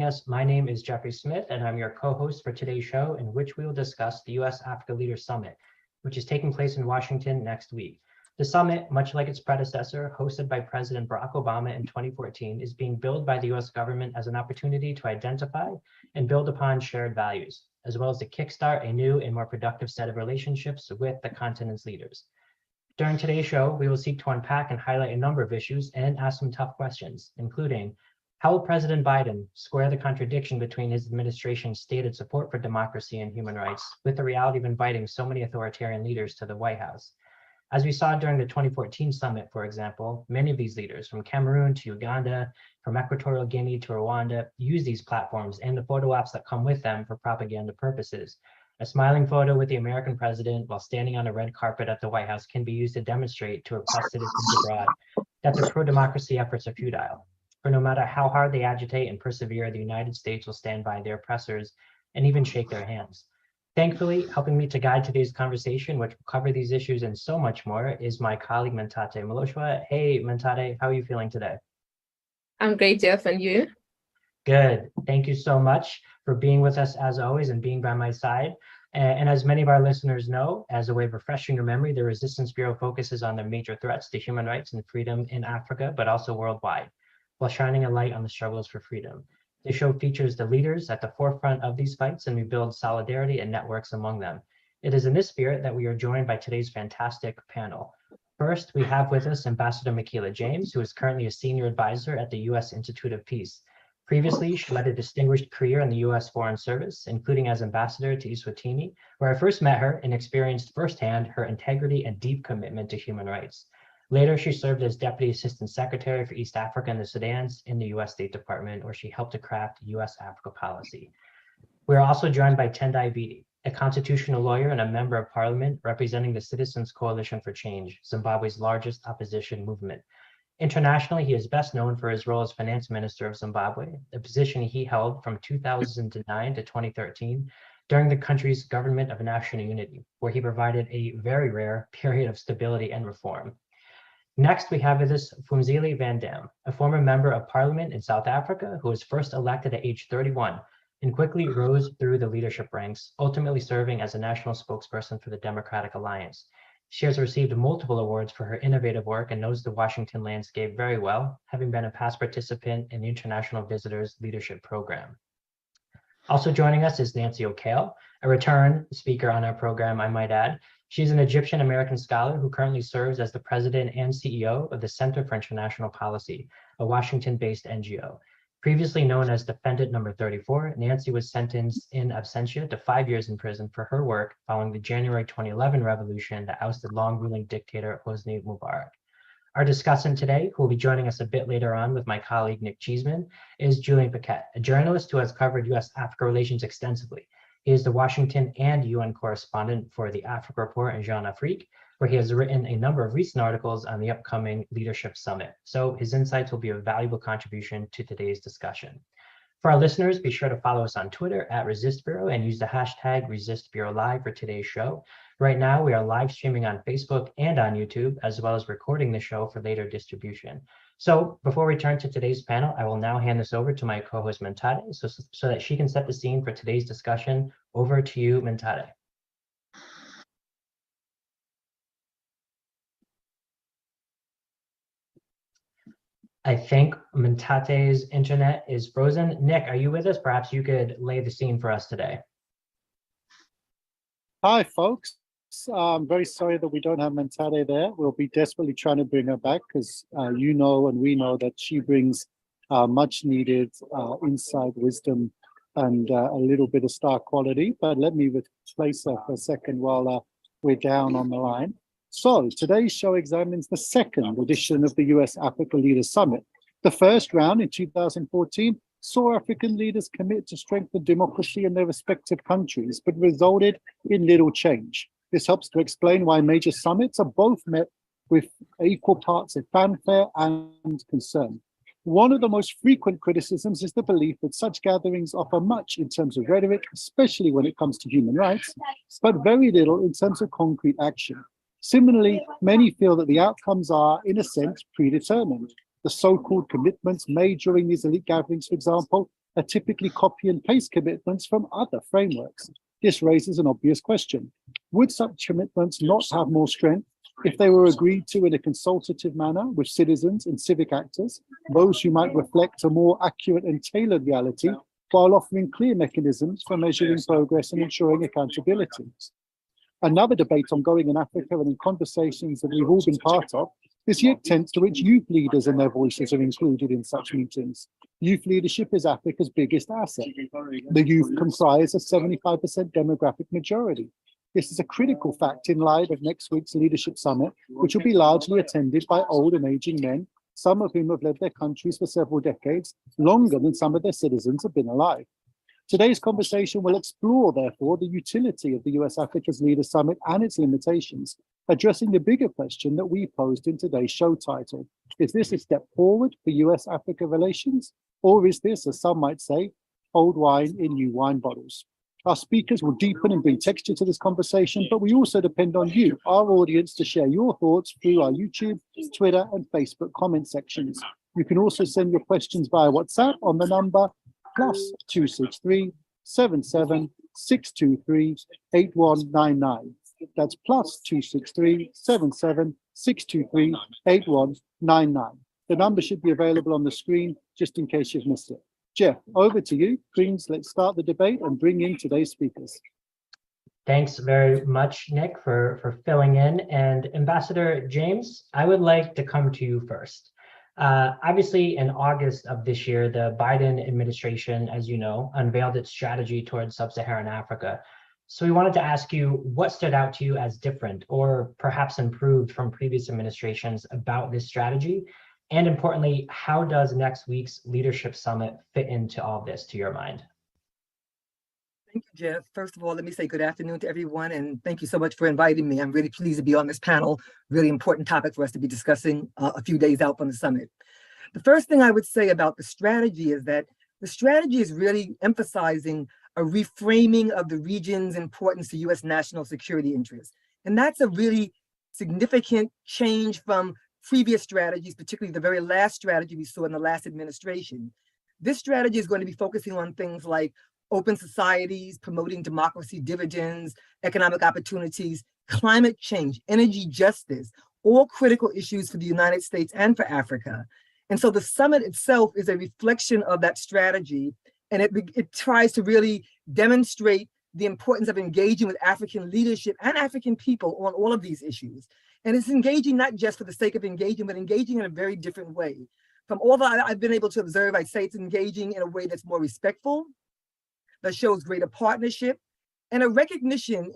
us. My name is Jeffrey Smith, and I'm your co-host for today's show, in which we will discuss the U.S.-Africa Leaders Summit, which is taking place in Washington next week. The summit, much like its predecessor, hosted by President Barack Obama in 2014, is being billed by the U.S. government as an opportunity to identify and build upon shared values, as well as to kickstart a new and more productive set of relationships with the continent's leaders. During today's show, we will seek to unpack and highlight a number of issues and ask some tough questions, including how will President Biden square the contradiction between his administration's stated support for democracy and human rights with the reality of inviting so many authoritarian leaders to the White House? As we saw during the 2014 summit, for example, many of these leaders, from Cameroon to Uganda, from Equatorial Guinea to Rwanda, use these platforms and the photo ops that come with them for propaganda purposes. A smiling photo with the American president while standing on a red carpet at the White House can be used to demonstrate to oppressed citizens abroad that their pro-democracy efforts are futile. For no matter how hard they agitate and persevere, the United States will stand by their oppressors and even shake their hands. Thankfully, helping me to guide today's conversation, which will cover these issues and so much more, is my colleague Mentate Maloshwa. Hey, Mentate, how are you feeling today? I'm great, Jeff, and you? Good. Thank you so much for being with us as always and being by my side. And as many of our listeners know, as a way of refreshing your memory, the Resistance Bureau focuses on the major threats to human rights and freedom in Africa, but also worldwide, while shining a light on the struggles for freedom. The show features the leaders at the forefront of these fights, and we build solidarity and networks among them. It is in this spirit that we are joined by today's fantastic panel. First, we have with us Ambassador Michaela James, who is currently a senior advisor at the U.S. Institute of Peace. Previously, she led a distinguished career in the U.S. Foreign Service, including as ambassador to Eswatini, where I first met her and experienced firsthand her integrity and deep commitment to human rights. Later, she served as Deputy Assistant Secretary for East Africa and the Sudans in the U.S. State Department, where she helped to craft U.S. Africa policy. We are also joined by Tendai Biti, a constitutional lawyer and a member of parliament representing the Citizens Coalition for Change, Zimbabwe's largest opposition movement. Internationally, he is best known for his role as Finance Minister of Zimbabwe, a position he held from 2009 to 2013 during the country's government of national unity, where he provided a very rare period of stability and reform. Next, we have with us Phumzile Van Dam, a former member of parliament in South Africa who was first elected at age 31 and quickly rose through the leadership ranks, ultimately serving as a national spokesperson for the Democratic Alliance. She has received multiple awards for her innovative work and knows the Washington landscape very well, having been a past participant in the International Visitors Leadership Program. Also joining us is Nancy O'Kale, a return speaker on our program, I might add. She's an Egyptian-American scholar who currently serves as the president and CEO of the Center for International Policy, a Washington-based NGO. Previously known as Defendant Number 34, Nancy was sentenced in absentia to 5 years in prison for her work following the January 2011 revolution that ousted long-ruling dictator Hosni Mubarak. Our discussant today, who will be joining us a bit later on with my colleague Nick Cheeseman, is Julian Paquette, a journalist who has covered U.S.-Africa relations extensively. He is the Washington and UN correspondent for the Africa Report and Jeune Afrique, where he has written a number of recent articles on the upcoming Leadership Summit. So his insights will be a valuable contribution to today's discussion. For our listeners, be sure to follow us on Twitter at Resist Bureau and use the hashtag ResistBureauLive for today's show. Right now, we are live streaming on Facebook and on YouTube, as well as recording the show for later distribution. So before we turn to today's panel, I will now hand this over to my co-host Mentate so that she can set the scene for today's discussion. Over to you, Mentate. I think Mentate's internet is frozen. Nick, are you with us? Perhaps you could lay the scene for us today. Hi, folks. I'm very sorry that we don't have Mentate there. We'll be desperately trying to bring her back because you know and we know that she brings much needed insight, wisdom, and a little bit of star quality. But let me replace her for a second while we're down on the line. So today's show examines the second edition of the US Africa Leaders Summit. The first round in 2014 saw African leaders commit to strengthen democracy in their respective countries, but resulted in little change. This helps to explain why major summits are both met with equal parts of fanfare and concern. One of the most frequent criticisms is the belief that such gatherings offer much in terms of rhetoric, especially when it comes to human rights, but very little in terms of concrete action. Similarly, many feel that the outcomes are, in a sense, predetermined. The so-called commitments made during these elite gatherings, for example, are typically copy and paste commitments from other frameworks. This raises an obvious question. Would such commitments not have more strength if they were agreed to in a consultative manner with citizens and civic actors, those who might reflect a more accurate and tailored reality, while offering clear mechanisms for measuring progress and ensuring accountability? Another debate ongoing in Africa and in conversations that we've all been part of is the extent to which youth leaders and their voices are included in such meetings. Youth leadership is Africa's biggest asset. The youth comprise a 75% demographic majority. This is a critical fact in light of next week's leadership summit, which will be largely attended by old and aging men, some of whom have led their countries for several decades, longer than some of their citizens have been alive. Today's conversation will explore, therefore, the utility of the US-Africa's Leaders Summit and its limitations, addressing the bigger question that we posed in today's show title. Is this a step forward for US-Africa relations? Or is this, as some might say, old wine in new wine bottles? Our speakers will deepen and bring texture to this conversation, but we also depend on you, our audience, to share your thoughts through our YouTube, Twitter, and Facebook comment sections. You can also send your questions via WhatsApp on the number +263 77 623 8199. That's +263 77 623 8199. The number should be available on the screen just in case you've missed it. Jeff, over to you. Please, let's start the debate and bring in today's speakers. Thanks very much, Nick, for filling in. And Ambassador James, I would like to come to you first. Obviously, in August of this year, the Biden administration, as you know, unveiled its strategy towards sub-Saharan Africa. So we wanted to ask you what stood out to you as different or perhaps improved from previous administrations about this strategy? And importantly, how does next week's leadership summit fit into all of this, to your mind? Thank you, Jeff. First of all, let me say good afternoon to everyone, and thank you so much for inviting me. I'm really pleased to be on this panel. Really important topic for us to be discussing a few days out from the summit. The first thing I would say about the strategy is that the strategy is really emphasizing a reframing of the region's importance to U.S. national security interests. And that's a really significant change from previous strategies, particularly the very last strategy we saw in the last administration. This strategy is going to be focusing on things like open societies, promoting democracy dividends, economic opportunities, climate change, energy justice, all critical issues for the United States and for Africa. And so the summit itself is a reflection of that strategy, and it tries to really demonstrate the importance of engaging with African leadership and African people on all of these issues. And it's engaging not just for the sake of engaging, but engaging in a very different way. From all that I've been able to observe, I'd say it's engaging in a way that's more respectful, that shows greater partnership, and a recognition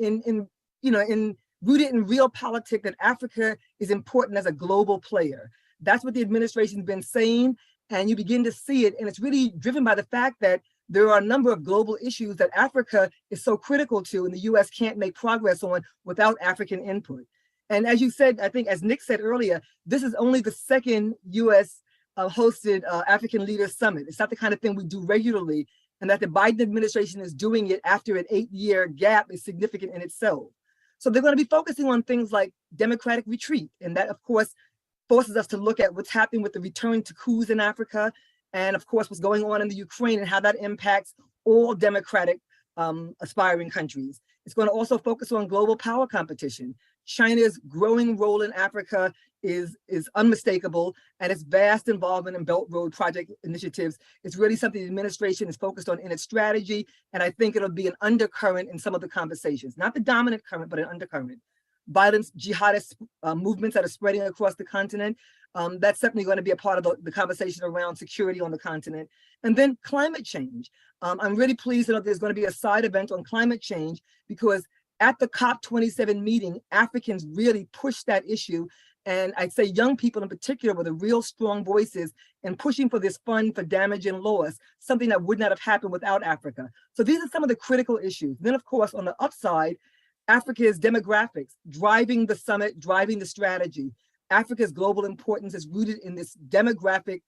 rooted in real politics that Africa is important as a global player. That's what the administration's been saying, and you begin to see it, and it's really driven by the fact that there are a number of global issues that Africa is so critical to, and the US can't make progress on without African input. And as you said, I think as Nick said earlier, this is only the second US hosted African Leaders Summit. It's not the kind of thing we do regularly, and that the Biden administration is doing it after an 8-year gap is significant in itself. So they're going to be focusing on things like democratic retreat. And that, of course, forces us to look at what's happening with the return to coups in Africa, and of course, what's going on in the Ukraine and how that impacts all democratic aspiring countries. It's going to also focus on global power competition. China's growing role in Africa is unmistakable, and its vast involvement in Belt Road Project initiatives is really something the administration is focused on in its strategy, and I think it'll be an undercurrent in some of the conversations. Not the dominant current, but an undercurrent. Violent jihadist movements that are spreading across the continent, that's certainly going to be a part of the conversation around security on the continent. And then climate change. I'm really pleased that there's going to be a side event on climate change, because at the COP27 meeting, Africans really pushed that issue. And I'd say young people in particular were the real strong voices in pushing for this fund for damage and loss, something that would not have happened without Africa. So these are some of the critical issues. Then, of course, on the upside, Africa's demographics, driving the summit, driving the strategy. Africa's global importance is rooted in this demographic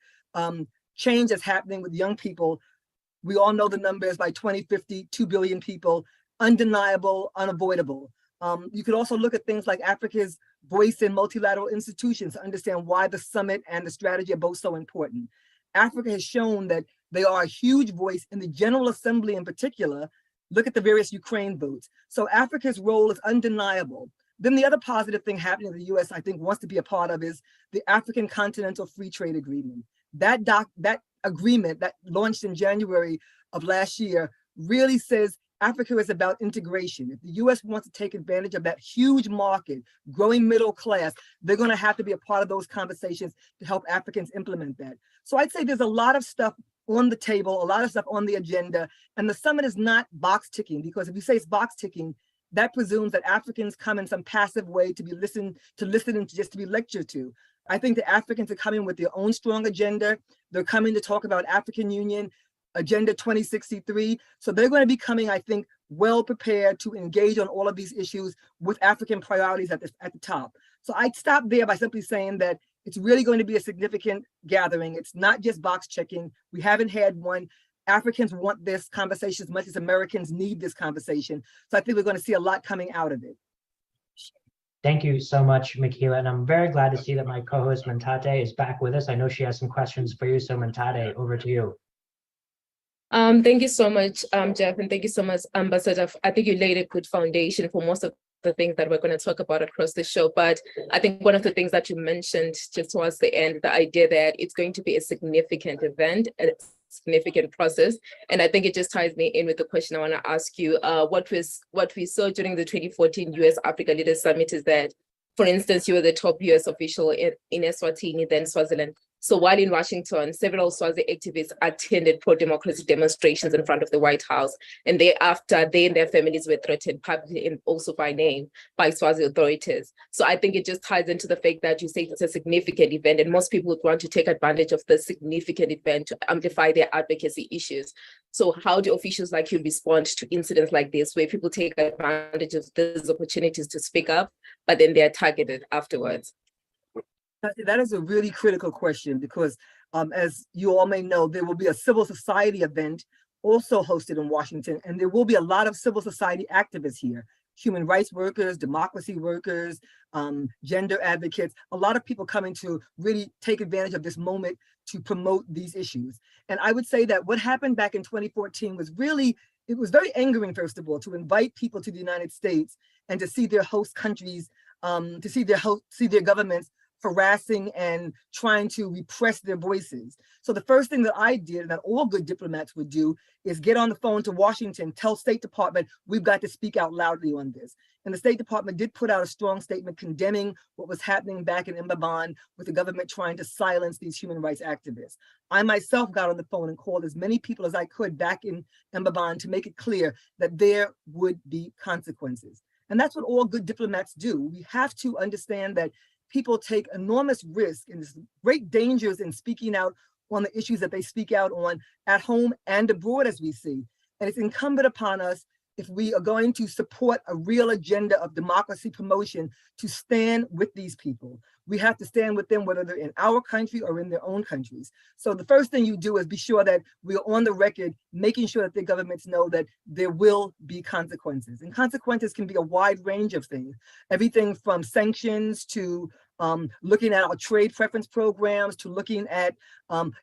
change that's happening with young people. We all know the numbers: by 2050, 2 billion people, undeniable, unavoidable. You could also look at things like Africa's voice in multilateral institutions to understand why the summit and the strategy are both so important. Africa has shown that They are a huge voice in the General Assembly in particular. Look at the various Ukraine votes. So Africa's role is undeniable. Then the other positive thing happening in the US, I think, wants to be a part of is the African Continental Free Trade Agreement. That agreement that launched in January of last year really says Africa is about integration. If the US wants to take advantage of that huge market, growing middle class, they're going to have to be a part of those conversations to help Africans implement that. So I'd say there's a lot of stuff on the table, a lot of stuff on the agenda, and the summit is not box ticking, because if you say it's box ticking, that presumes that Africans come in some passive way to be listened to and just to be lectured to. I think the Africans are coming with their own strong agenda. They're coming to talk about African Union, Agenda 2063. So they're going to be coming, I think, well prepared to engage on all of these issues with African priorities at the top. So I'd stop there by simply saying that it's really going to be a significant gathering. It's not just box checking. We haven't had one. Africans want this conversation as much as Americans need this conversation. So I think we're going to see a lot coming out of it. Thank you so much, Michaela. And I'm very glad to see that my co-host Mentate is back with us. I know she has some questions for you. So Mentate, over to you. Thank you so much, Jeff, and thank you so much, Ambassador. I think you laid a good foundation for most of the things that we're going to talk about across the show. But I think one of the things that you mentioned just towards the end, the idea that it's going to be a significant event, a significant process. And I think it just ties me in with the question I want to ask you. What we saw during the 2014 US Africa Leaders Summit is that, for instance, you were the top US official in Eswatini, then Swaziland. So while in Washington, several Swazi activists attended pro-democracy demonstrations in front of the White House. And thereafter, they and their families were threatened publicly and also by name by Swazi authorities. So I think it just ties into the fact that you say it's a significant event, and most people would want to take advantage of the significant event to amplify their advocacy issues. So how do officials like you respond to incidents like this, where people take advantage of these opportunities to speak up, but then they're targeted afterwards? That is a really critical question, because as you all may know, there will be a civil society event also hosted in Washington, and there will be a lot of civil society activists here, human rights workers, democracy workers, gender advocates, a lot of people coming to really take advantage of this moment to promote these issues. And I would say that what happened back in 2014 was really, it was very angering, first of all, to invite people to the United States and to see their host countries, to see their governments harassing and trying to repress their voices. So the first thing that I did, and that all good diplomats would do, is get on the phone to Washington, tell State Department, we've got to speak out loudly on this. And the State Department did put out a strong statement condemning what was happening back in Mbaban with the government trying to silence these human rights activists. I myself got on the phone and called as many people as I could back in Mbaban to make it clear that there would be consequences. And that's what all good diplomats do. We have to understand that people take enormous risk and great dangers in speaking out on the issues that they speak out on at home and abroad, as we see. And it's incumbent upon us, if we are going to support a real agenda of democracy promotion, to stand with these people. We have to stand with them, whether they're in our country or in their own countries. So the first thing you do is be sure that we're on the record, making sure that the governments know that there will be consequences. And consequences can be a wide range of things, everything from sanctions to looking at our trade preference programs, to looking at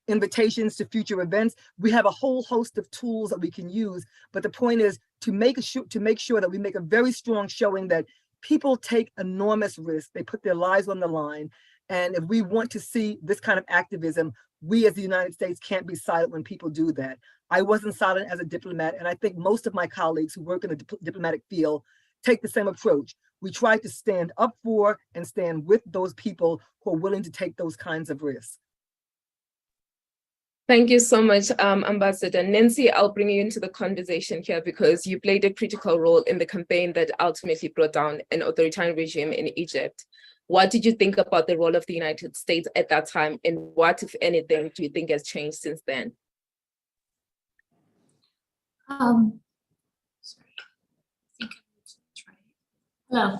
invitations to future events. We have a whole host of tools that we can use, but the point is to make sure that we make a very strong showing that people take enormous risks. They put their lives on the line. And if we want to see this kind of activism, we as the United States can't be silent when people do that. I wasn't silent as a diplomat, and I think most of my colleagues who work in the diplomatic field take the same approach. We try to stand up for and stand with those people who are willing to take those kinds of risks. Thank you so much, Ambassador. Nancy, I'll bring you into the conversation here because you played a critical role in the campaign that ultimately brought down an authoritarian regime in Egypt. What did you think about the role of the United States at that time, and what, if anything, do you think has changed since then? Sorry, I think I need to try. Hello.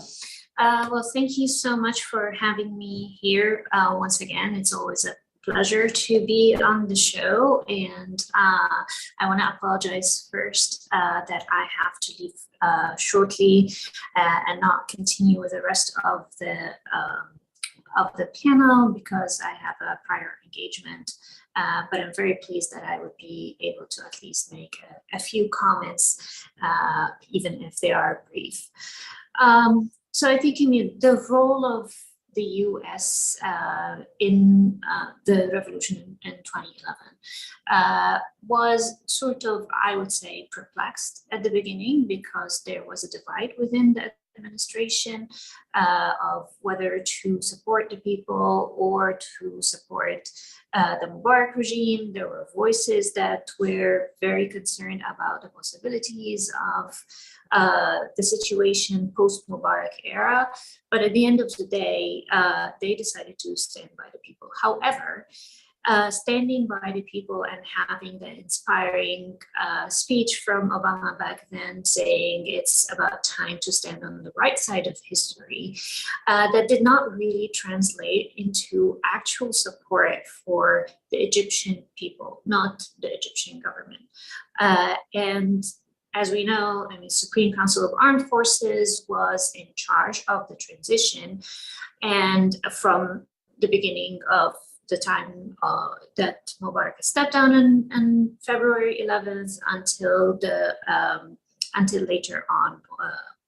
Well, thank you so much for having me here once again. It's always a pleasure to be on the show, and I want to apologize first that I have to leave shortly and not continue with the rest of the panel because I have a prior engagement but I'm very pleased that I would be able to at least make a few comments, even if they are brief. So I think the role of the US in the revolution in 2011 was sort of, I would say, perplexed at the beginning, because there was a divide within the administration of whether to support the people or to support the Mubarak regime. There were voices that were very concerned about the possibilities of the situation post-Mubarak era. But at the end of the day, they decided to stand by the people. However, standing by the people and having the inspiring speech from Obama back then saying it's about time to stand on the right side of history, that did not really translate into actual support for the Egyptian people, not the Egyptian government. And as we know, Supreme Council of Armed Forces was in charge of the transition, and from the beginning of the time that Mubarak stepped down on February 11th until later on,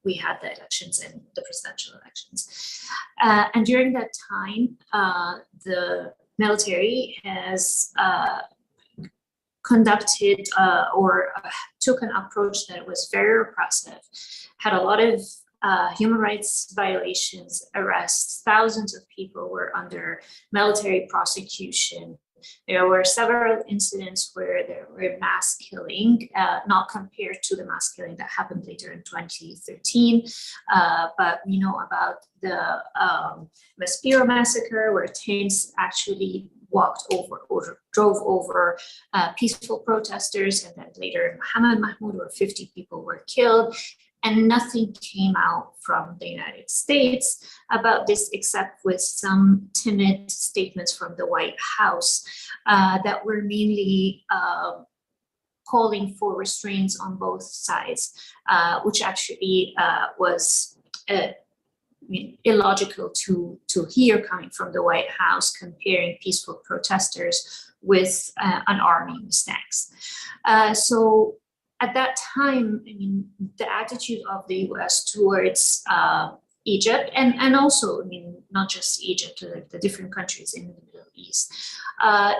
we had the elections and the presidential elections. And during that time, the military has conducted or took an approach that was very repressive, had a lot of human rights violations, arrests. Thousands of people were under military prosecution. There were several incidents where there were mass killing, not compared to the mass killing that happened later in 2013, but we know about the Maspero massacre, where tanks actually walked over or drove over peaceful protesters, and then later Mohammed Mahmoud, where 50 people were killed. And nothing came out from the United States about this, except with some timid statements from the White House that were mainly calling for restraints on both sides, which actually was illogical to hear coming from the White House, comparing peaceful protesters with an army with tanks. So at that time, the attitude of the US towards Egypt, and also, not just Egypt, the different countries in the Middle East,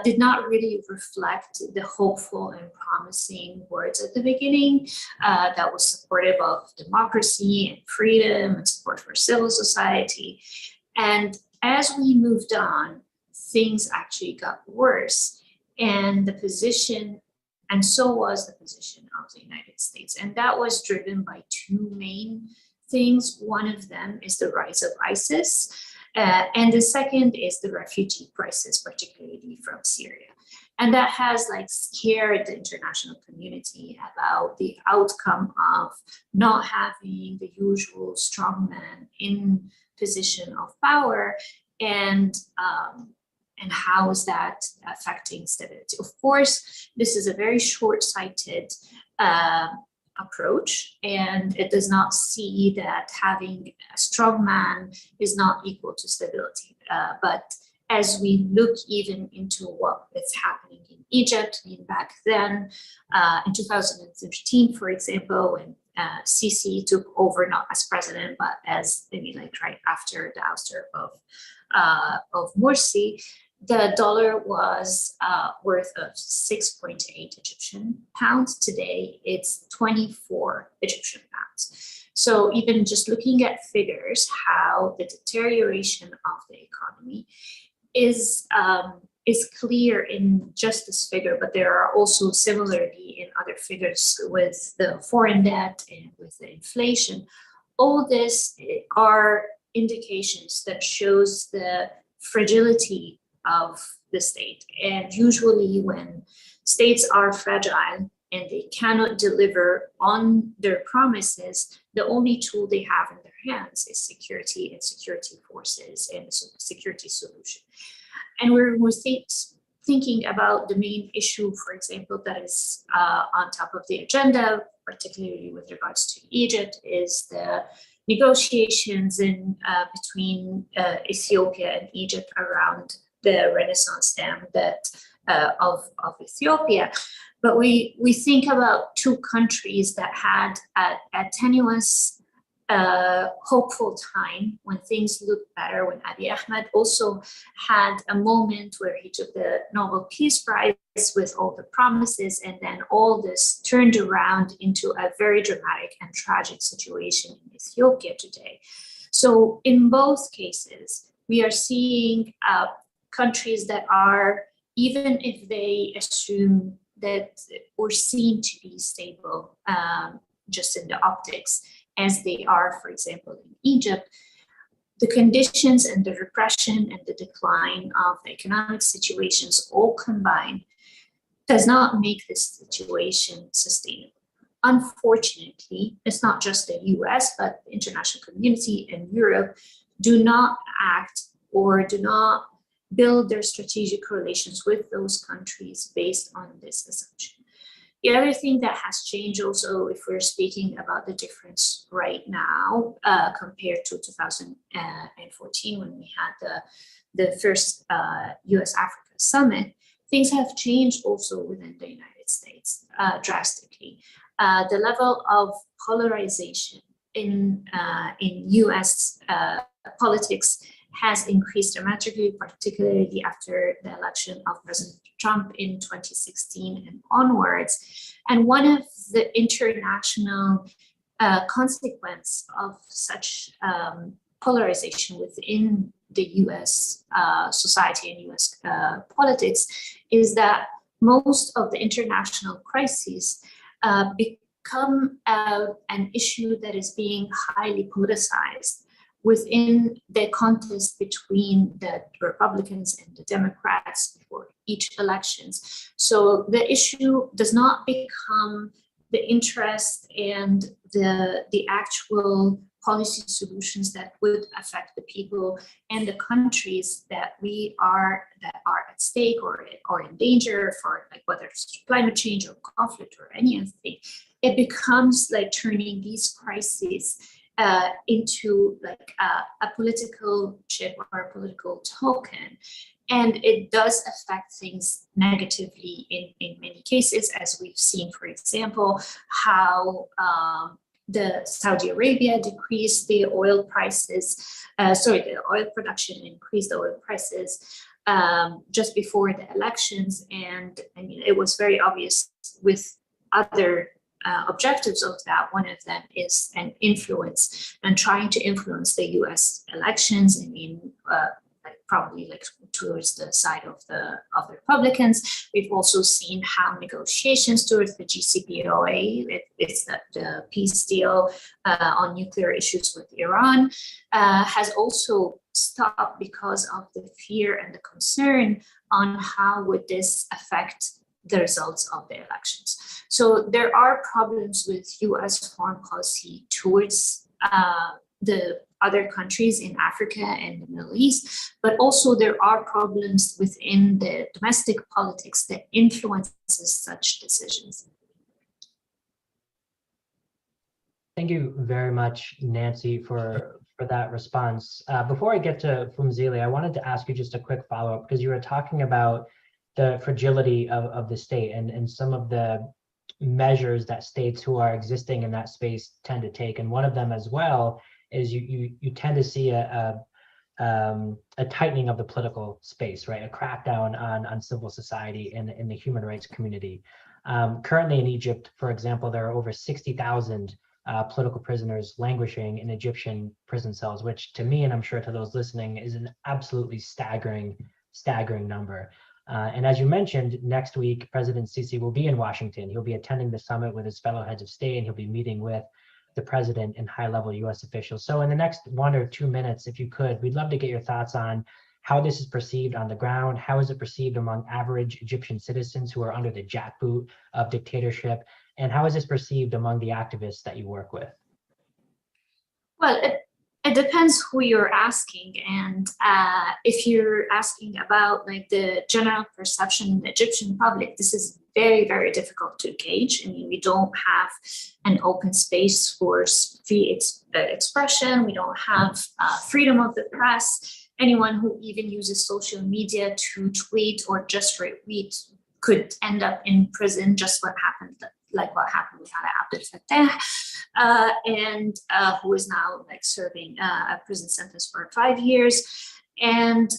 did not really reflect the hopeful and promising words at the beginning that was supportive of democracy and freedom and support for civil society. And as we moved on, things actually got worse, and the position, and so was the position of the United States. And that was driven by two main things. One of them is the rise of ISIS, and the second is the refugee crisis, particularly from Syria. And that has scared the international community about the outcome of not having the usual strongman in position of power, and how is that affecting stability? Of course, this is a very short-sighted approach, and it does not see that having a strong man is not equal to stability. But as we look even into what is happening in Egypt, back then, in 2013, for example, when Sisi took over not as president, but as right after the ouster of Morsi, the dollar was worth of 6.8 Egyptian pounds. Today, it's 24 Egyptian pounds. So even just looking at figures, how the deterioration of the economy is clear in just this figure, but there are also similarly in other figures with the foreign debt and with the inflation. All this are indications that shows the fragility of the state. And usually when states are fragile and they cannot deliver on their promises, the only tool they have in their hands is security and security forces and security solution. And we're thinking about the main issue, for example, that is on top of the agenda, particularly with regards to Egypt, is the negotiations between Ethiopia and Egypt around the Renaissance Dam that Ethiopia. But we think about two countries that had a tenuous, hopeful time when things looked better, when Abiy Ahmed also had a moment where he took the Nobel Peace Prize with all the promises, and then all this turned around into a very dramatic and tragic situation in Ethiopia today. So in both cases, we are seeing countries that are, even if they assume that or seem to be stable just in the optics, as they are, for example, in Egypt, the conditions and the repression and the decline of the economic situations all combined does not make this situation sustainable. Unfortunately, it's not just the US, but the international community and Europe do not act or do not build their strategic relations with those countries based on this assumption. The other thing that has changed also, if we're speaking about the difference right now compared to 2014 when we had the first US-Africa summit, things have changed also within the United States drastically. The level of polarization in US politics has increased dramatically, particularly after the election of President Trump in 2016 and onwards. And one of the international consequences of such polarization within the US society and US politics is that most of the international crises become an issue that is being highly politicized within the contest between the Republicans and the Democrats for each elections. So the issue does not become the interest and the actual policy solutions that would affect the people and the countries that are at stake or in danger, for like whether it's climate change or conflict or anything. It becomes like turning these crises into like a political chip or a political token. And it does affect things negatively in many cases, as we've seen, for example, how the Saudi Arabia decreased the oil prices, the oil production increased the oil prices just before the elections. And I mean, it was very obvious with other objectives of that. One of them is an influence and trying to influence the US elections. I mean, probably like towards the side of the Republicans. We've also seen how negotiations towards the JCPOA, it's the peace deal on nuclear issues with Iran, has also stopped because of the fear and the concern on how would this affect the results of the elections. So there are problems with US foreign policy towards the other countries in Africa and the Middle East, but also there are problems within the domestic politics that influences such decisions. Thank you very much, Nancy, for that response. Before I get to Phumzile, I wanted to ask you just a quick follow-up, because you were talking about the fragility of the state and some of the measures that states who are existing in that space tend to take. And one of them as well is you tend to see a tightening of the political space, right? A crackdown on civil society in the human rights community. Currently in Egypt, for example, there are over 60,000 political prisoners languishing in Egyptian prison cells, which to me, and I'm sure to those listening, is an absolutely staggering number. And as you mentioned, next week, President Sisi will be in Washington. He'll be attending the summit with his fellow heads of state, and he'll be meeting with the president and high-level US officials. So in the next 1 or 2 minutes, if you could, we'd love to get your thoughts on how this is perceived on the ground. How is it perceived among average Egyptian citizens who are under the jackboot of dictatorship? And how is this perceived among the activists that you work with? Well, it depends who you're asking. And if you're asking about like the general perception in the Egyptian public, this is very, very difficult to gauge. I mean, we don't have an open space for free expression. We don't have freedom of the press. anyone who even uses social media to tweet or just retweet could end up in prison, just what happened with Ala Abdel Fattah, and who is now like serving a prison sentence for 5 years. And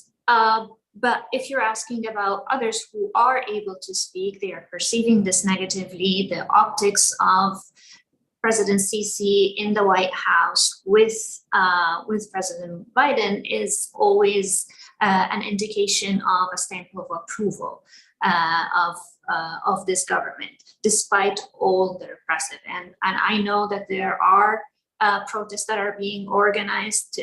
but if you're asking about others who are able to speak, they are perceiving this negatively. The optics of President Sisi in the White House with President Biden is always an indication of a stamp of approval of this government, despite all the repressive. And I know that there are protests that are being organized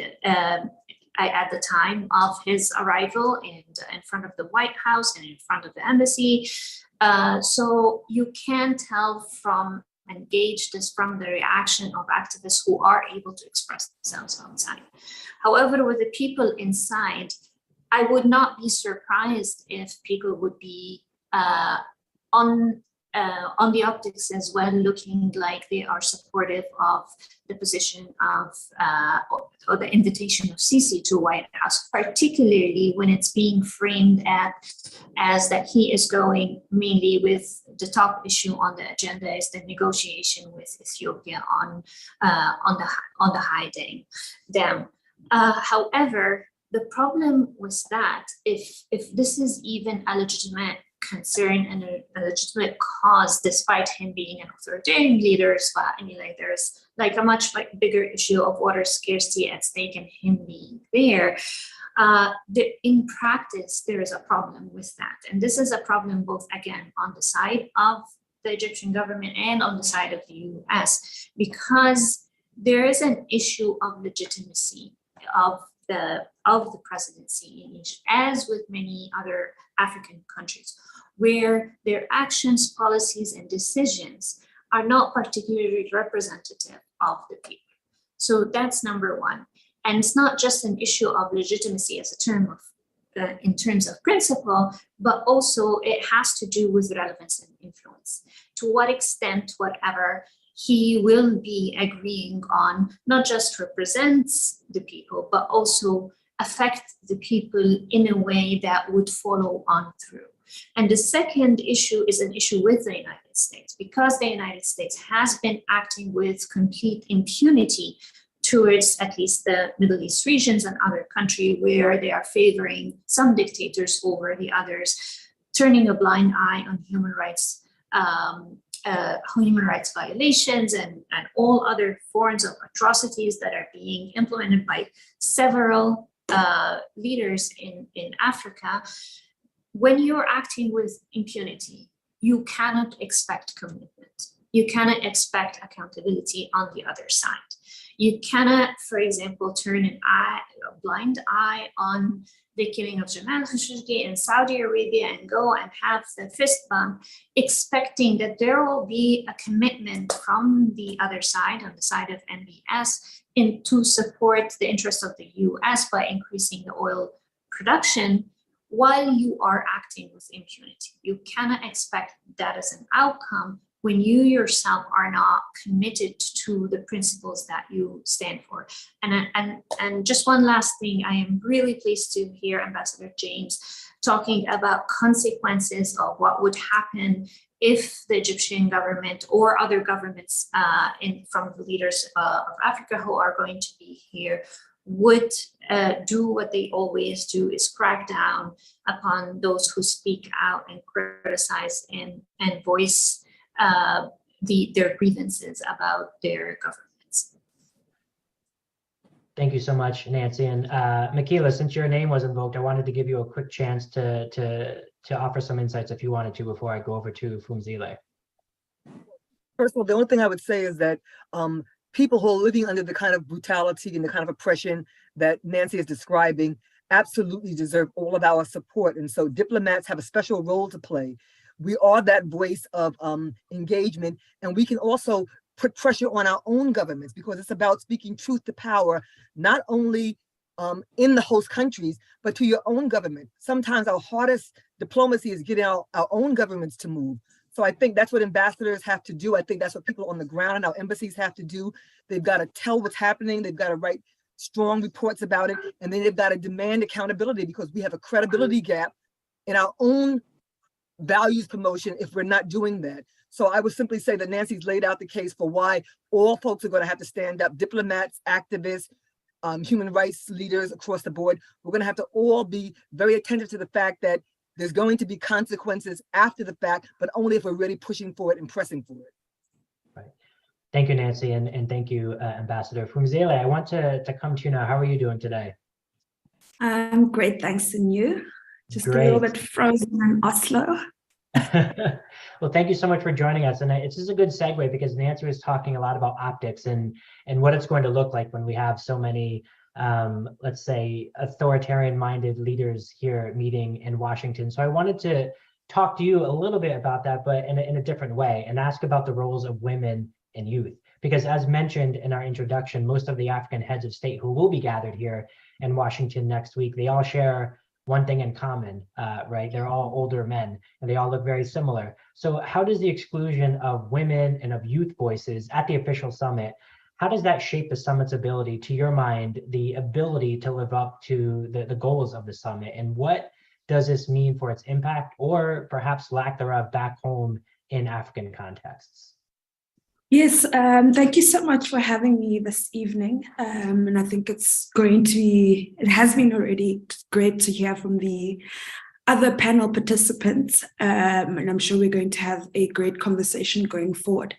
at the time of his arrival in front of the White House and in front of the embassy. So you can tell and gauge this from the reaction of activists who are able to express themselves outside. However, with the people inside, I would not be surprised if people would be on the optics as well, looking like they are supportive of the position of or the invitation of Sisi to White House, particularly when it's being framed as that he is going mainly with the top issue on the agenda is the negotiation with Ethiopia on the high dam. However, the problem was that if this is even a legitimate concern and a legitimate cause, despite him being an authoritarian leader, there's like a much bigger issue of water scarcity at stake and him being there. In practice, there is a problem with that. And this is a problem both, again, on the side of the Egyptian government and on the side of the US, because there is an issue of legitimacy of the presidency in Egypt, as with many other African countries, where their actions, policies, and decisions are not particularly representative of the people. So that's number one. And it's not just an issue of legitimacy as a term of, in terms of principle, but also it has to do with relevance and influence. To what extent, whatever he will be agreeing on, not just represents the people, but also affect the people in a way that would follow on through. And the second issue is an issue with the United States, because the United States has been acting with complete impunity towards at least the Middle East regions and other countries where they are favoring some dictators over the others, turning a blind eye on human rights violations and all other forms of atrocities that are being implemented by several leaders in Africa. When you're acting with impunity, you cannot expect commitment. You cannot expect accountability on the other side. You cannot, for example, turn a blind eye on the killing of Jamal Khashoggi in Saudi Arabia and go and have the fist bump, expecting that there will be a commitment from the other side, on the side of MBS, to support the interests of the US by increasing the oil production while you are acting with impunity. You cannot expect that as an outcome when you yourself are not committed to the principles that you stand for. And just one last thing, I am really pleased to hear Ambassador James talking about consequences of what would happen if the Egyptian government or other governments from the leaders of Africa who are going to be here would do what they always do, is crack down upon those who speak out and criticize and voice their grievances about their governments. Thank you so much, Nancy. And Michaela, since your name was invoked, I wanted to give you a quick chance to offer some insights if you wanted to before I go over to Phumzile. First of all, the only thing I would say is that people who are living under the kind of brutality and the kind of oppression that Nancy is describing absolutely deserve all of our support. And so diplomats have a special role to play. We are that voice of engagement, and we can also put pressure on our own governments, because it's about speaking truth to power, not only in the host countries, but to your own government. Sometimes our hardest diplomacy is getting our own governments to move. So I think that's what ambassadors have to do. I think that's what people on the ground and our embassies have to do. They've got to tell what's happening. They've got to write strong reports about it, and then they've got to demand accountability because we have a credibility gap in our own values promotion if we're not doing that. So I would simply say that Nancy's laid out the case for why all folks are going to have to stand up, diplomats, activists, human rights leaders across the board. We're going to have to all be very attentive to the fact that there's going to be consequences after the fact, but only if we're really pushing for it and pressing for it. Right. Thank you, Nancy, and thank you, Ambassador. Phumzile, I want to come to you now. How are you doing today? I'm great, thanks, and you? Just Great. a little bit frozen in Oslo. Well, thank you so much for joining us. And it's just a good segue because Nancy was talking a lot about optics and what it's going to look like when we have so many, let's say, authoritarian-minded leaders here meeting in Washington. So I wanted to talk to you a little bit about that, but in a different way, and ask about the roles of women and youth. Because as mentioned in our introduction, most of the African heads of state who will be gathered here in Washington next week, they all share one thing in common, right? They're all older men and they all look very similar. So how does the exclusion of women and of youth voices at the official summit, how does that shape the summit's ability, to your mind, the ability to live up to the goals of the summit? And what does this mean for its impact or perhaps lack thereof back home in African contexts? Yes, thank you so much for having me this evening. And I think it's going to be, it has been already great to hear from the other panel participants. And I'm sure we're going to have a great conversation going forward.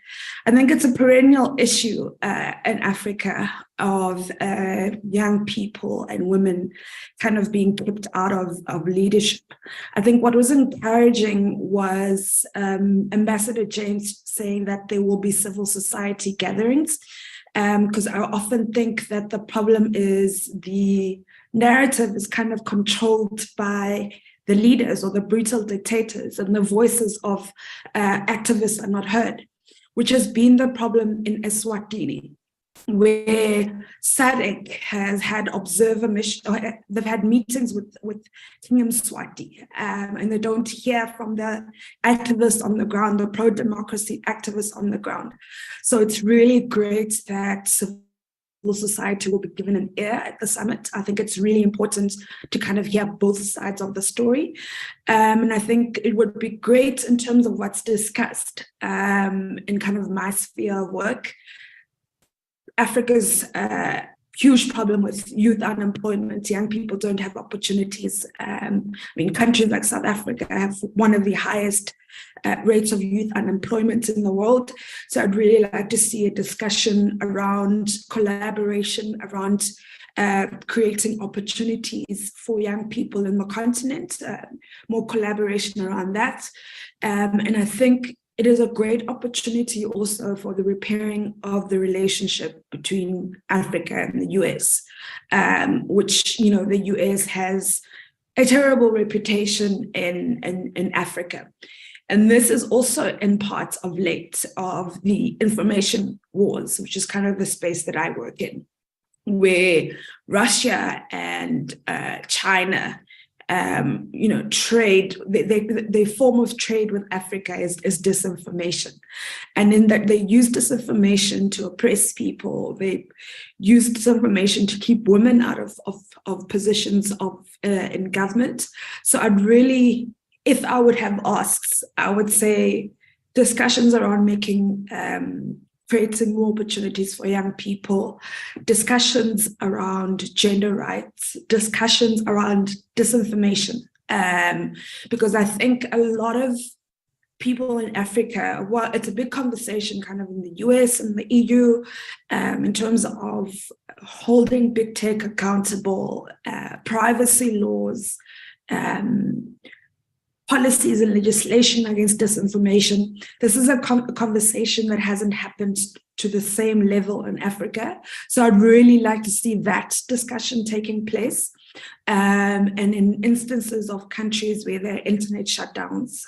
I think it's a perennial issue in Africa of young people and women kind of being kept out of leadership. I think what was encouraging was Ambassador James saying that there will be civil society gatherings, because I often think that the problem is the narrative is kind of controlled by the leaders or the brutal dictators, and the voices of activists are not heard, which has been the problem in Eswatini, where SADC has had observer mission, they've had meetings with King Mswati, and they don't hear from the activists on the ground, the pro-democracy activists on the ground. So it's really great that civil society will be given an ear at the summit. I think it's really important to kind of hear both sides of the story. And I think it would be great in terms of what's discussed in kind of my sphere of work. Africa's huge problem with youth unemployment. Young people don't have opportunities. I mean, countries like South Africa have one of the highest rates of youth unemployment in the world. So I'd really like to see a discussion around collaboration, around creating opportunities for young people in the continent, more collaboration around that. And I think it is a great opportunity also for the repairing of the relationship between Africa and the US, which, you know, the US has a terrible reputation in Africa. And this is also in part of late of the information wars, which is kind of the space that I work in, where Russia and China trade, their form of trade with Africa is disinformation. And in that they use disinformation to oppress people. They use disinformation to keep women out of positions in government. So I'd really, if I would have asks, I would say discussions around creating more opportunities for young people, discussions around gender rights, discussions around disinformation. Because I think a lot of people in Africa, well, it's a big conversation kind of in the US and the EU in terms of holding big tech accountable, privacy laws, policies and legislation against disinformation. This is a conversation that hasn't happened to the same level in Africa. So I'd really like to see that discussion taking place. And in instances of countries where there are internet shutdowns,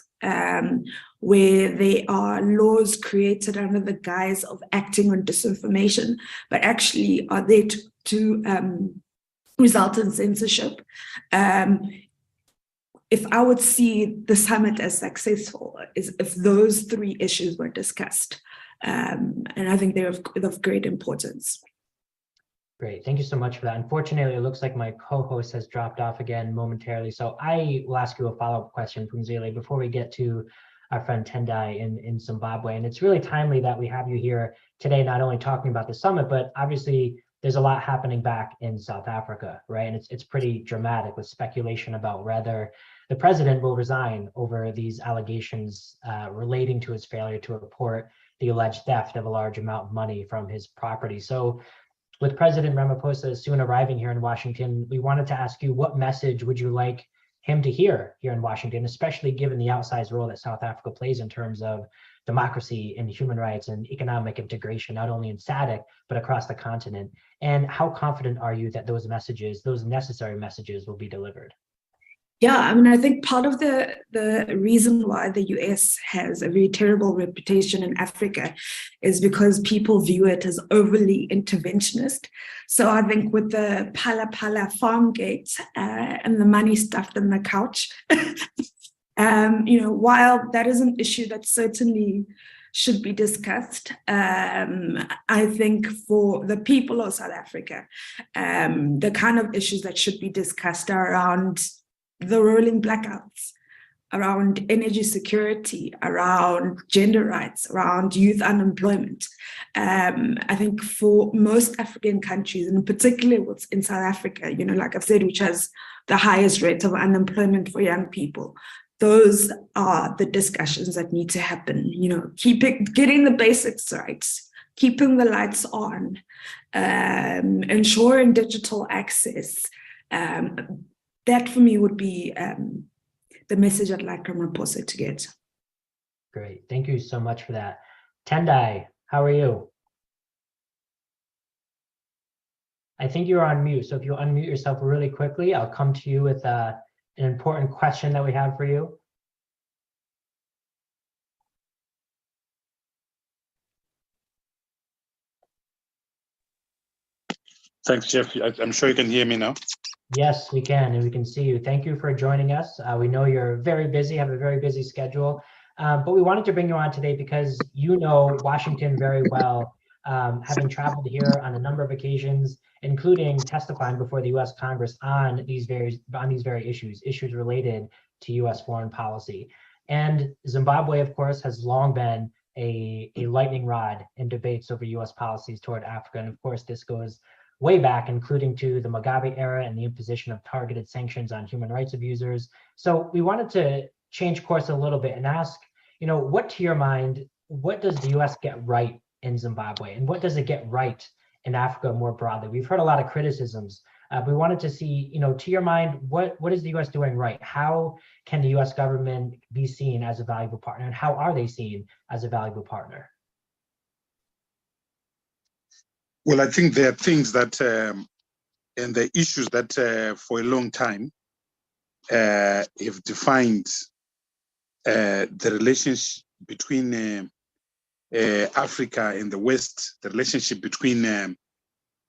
where there are laws created under the guise of acting on disinformation, but actually are there to result in censorship. If I would see the summit as successful, is if those three issues were discussed. And I think they're of great importance. Great. Thank you so much for that. Unfortunately, it looks like my co-host has dropped off again momentarily. So I will ask you a follow-up question, Phumzile, before we get to our friend Tendai in Zimbabwe. And it's really timely that we have you here today, not only talking about the summit, but obviously there's a lot happening back in South Africa, right? And it's pretty dramatic with speculation about whether the president will resign over these allegations relating to his failure to report the alleged theft of a large amount of money from his property. So with President Ramaphosa soon arriving here in Washington, we wanted to ask you, what message would you like him to hear here in Washington, especially given the outsized role that South Africa plays in terms of democracy and human rights and economic integration, not only in SADC, but across the continent? And how confident are you that those messages, those necessary messages, will be delivered? Yeah, I mean, I think part of the reason why the US has a very terrible reputation in Africa is because people view it as overly interventionist. So I think with the Phala Phala farm gate and the money stuffed in the couch, while that is an issue that certainly should be discussed, I think for the people of South Africa, the kind of issues that should be discussed are around the rolling blackouts, around energy security, around gender rights, around youth unemployment. I think for most African countries, and particularly what's in South Africa, like I've said, which has the highest rate of unemployment for young people, those are the discussions that need to happen. Getting the basics right, keeping the lights on, ensuring digital access. That for me would be the message I'd like Ramaphosa to get. Great. Thank you so much for that. Tendai, how are you? I think you're on mute. So if you unmute yourself really quickly, I'll come to you with an important question that we have for you. Thanks, Jeff. I'm sure you can hear me now. Yes, we can, and we can see you. Thank you for joining us. We know you're very busy, have a very busy schedule, but we wanted to bring you on today because you know Washington very well, having traveled here on a number of occasions, including testifying before the U.S. Congress on these very issues related to U.S. foreign policy. And Zimbabwe, of course, has long been a lightning rod in debates over U.S. policies toward Africa. And of course, this goes way back, including to the Mugabe era and the imposition of targeted sanctions on human rights abusers. So we wanted to change course a little bit and ask, what to your mind, what does the US get right in Zimbabwe? And what does it get right in Africa more broadly? We've heard a lot of criticisms. We wanted to see, to your mind, what is the US doing right? How can the US government be seen as a valuable partner? And how are they seen as a valuable partner? Well, I think there are things that, and the issues that for a long time have defined the relationship between Africa and the West, the relationship between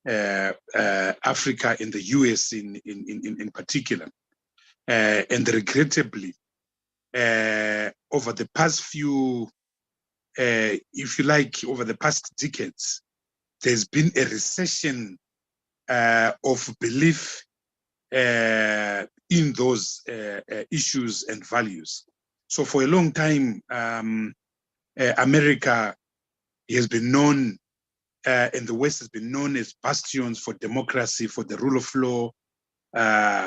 Africa and the US in particular. And regrettably, over the past few, if you like, over the past decades, there's been a recession of belief in those issues and values. So for a long time, America has been known, and the West has been known as bastions for democracy, for the rule of law,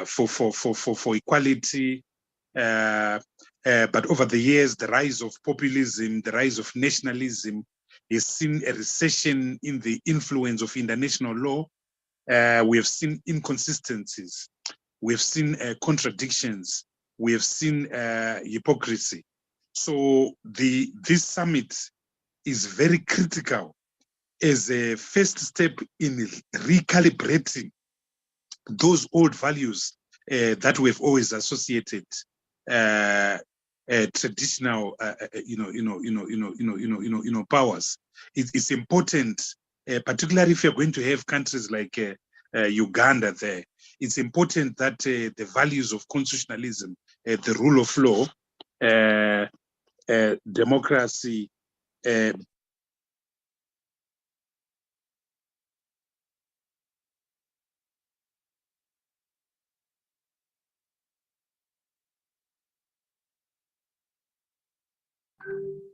for equality. But over the years, the rise of populism, the rise of nationalism, has seen a recession in the influence of international law. We have seen inconsistencies. We have seen contradictions. We have seen hypocrisy. So this summit is very critical as a first step in recalibrating those old values that we've always associated traditional, powers. It's important, particularly if you're going to have countries like Uganda there. It's important that the values of constitutionalism, the rule of law, democracy,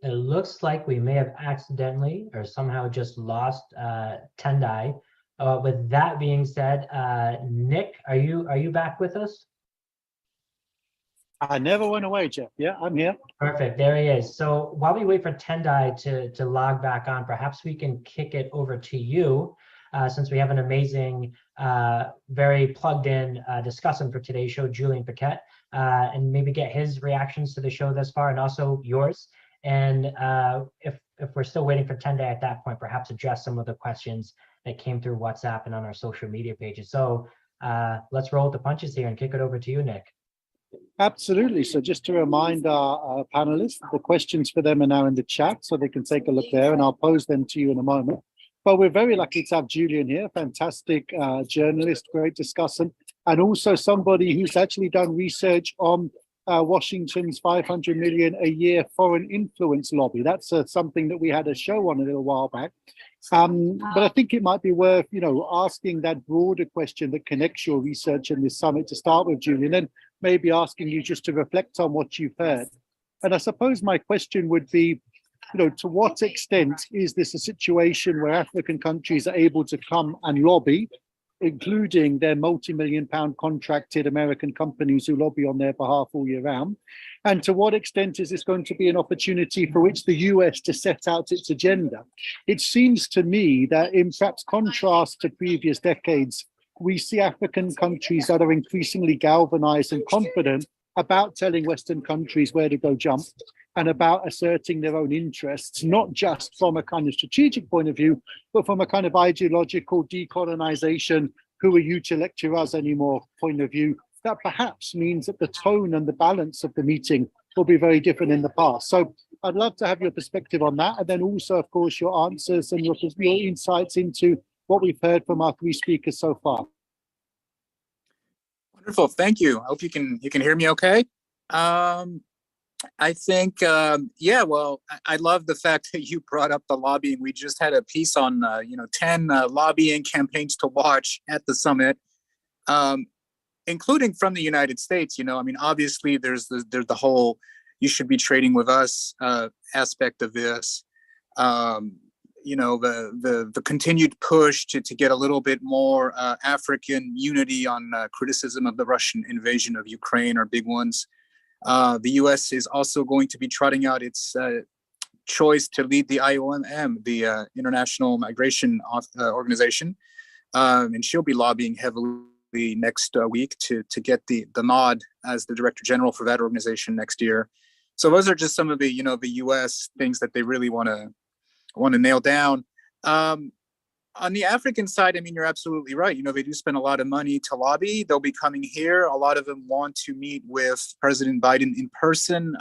it looks like we may have accidentally or somehow just lost Tendai. With that being said, Nick, are you back with us? I never went away, Jeff. Yeah, I'm here. Perfect, there he is. So while we wait for Tendai to log back on, perhaps we can kick it over to you, since we have an amazing, very plugged in discussant for today's show, Julian Paquette, and maybe get his reactions to the show thus far and also yours. And if we're still waiting for Tendai at that point, perhaps address some of the questions that came through WhatsApp and on our social media pages. So let's roll with the punches here and kick it over to you, Nick. Absolutely. So just to remind our panelists, the questions for them are now in the chat, so they can take a look there, and I'll pose them to you in a moment. But we're very lucky to have Julian here, fantastic journalist, great discussant, and also somebody who's actually done research on Washington's 500 million a year foreign influence lobby. That's something that we had a show on a little while back. But I think it might be worth, asking that broader question that connects your research in this summit to start with, Julian, and maybe asking you just to reflect on what you've heard. And I suppose my question would be, to what extent is this a situation where African countries are able to come and lobby, including their multi-million-pound contracted American companies who lobby on their behalf all year round? And to what extent is this going to be an opportunity for which the US to set out its agenda? It seems to me that in perhaps contrast to previous decades, we see African countries that are increasingly galvanized and confident about telling Western countries where to go jump and about asserting their own interests, not just from a kind of strategic point of view, but from a kind of ideological decolonization, who are you to lecture us anymore point of view. That perhaps means that the tone and the balance of the meeting will be very different in the past. So I'd love to have your perspective on that. And then also, of course, your answers and your insights into what we've heard from our three speakers so far. Wonderful, thank you. I hope you can hear me okay. I think, yeah, well, I love the fact that you brought up the lobbying. We just had a piece on, 10 lobbying campaigns to watch at the summit, including from the United States. Obviously there's the whole "you should be trading with us" aspect of this. The continued push to get a little bit more African unity on criticism of the Russian invasion of Ukraine are big ones. The US is also going to be trotting out its choice to lead the IOM, the International Migration Organization, and she'll be lobbying heavily next week to get the nod as the Director General for that organization next year. So those are just some of the the US things that they really want to nail down. On the African side, you're absolutely right. They do spend a lot of money to lobby. They'll be coming here. A lot of them want to meet with President Biden in person.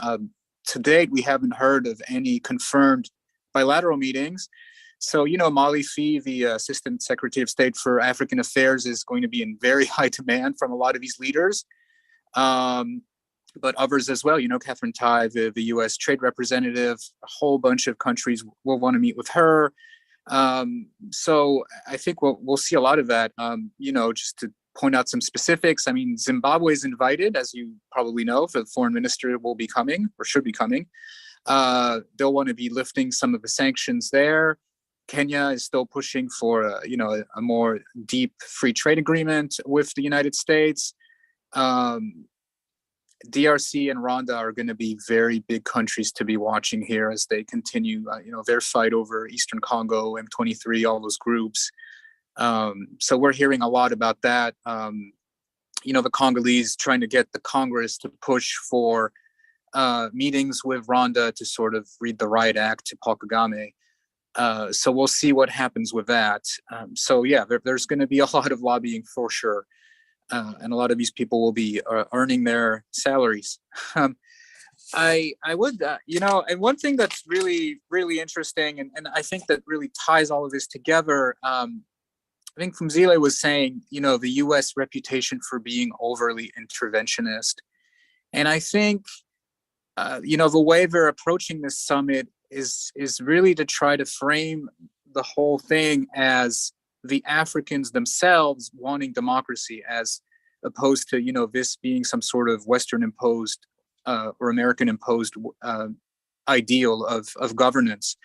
To date, we haven't heard of any confirmed bilateral meetings. So, Molly Fee, the Assistant Secretary of State for African Affairs, is going to be in very high demand from a lot of these leaders. But others as well, Catherine Tai, the U.S. Trade Representative, a whole bunch of countries will want to meet with her. So I think we'll see a lot of that. Just to point out some specifics, Zimbabwe is invited, as you probably know, for the foreign minister will be coming or should be coming. They'll want to be lifting some of the sanctions there. Kenya is still pushing for a more deep free trade agreement with the United States. DRC and Rwanda are going to be very big countries to be watching here as they continue, their fight over Eastern Congo, M23, all those groups. So we're hearing a lot about that. The Congolese trying to get the Congress to push for meetings with Rwanda to sort of read the riot act to Paul Kagame. So we'll see what happens with that. So yeah, there's going to be a lot of lobbying for sure. And a lot of these people will be earning their salaries. I would, and one thing that's really, really interesting, and I think that really ties all of this together, I think Phumzile was saying, the U.S. reputation for being overly interventionist. And I think, the way they're approaching this summit is really to try to frame the whole thing as the Africans themselves wanting democracy, as opposed to this being some sort of Western imposed or American imposed ideal of governance.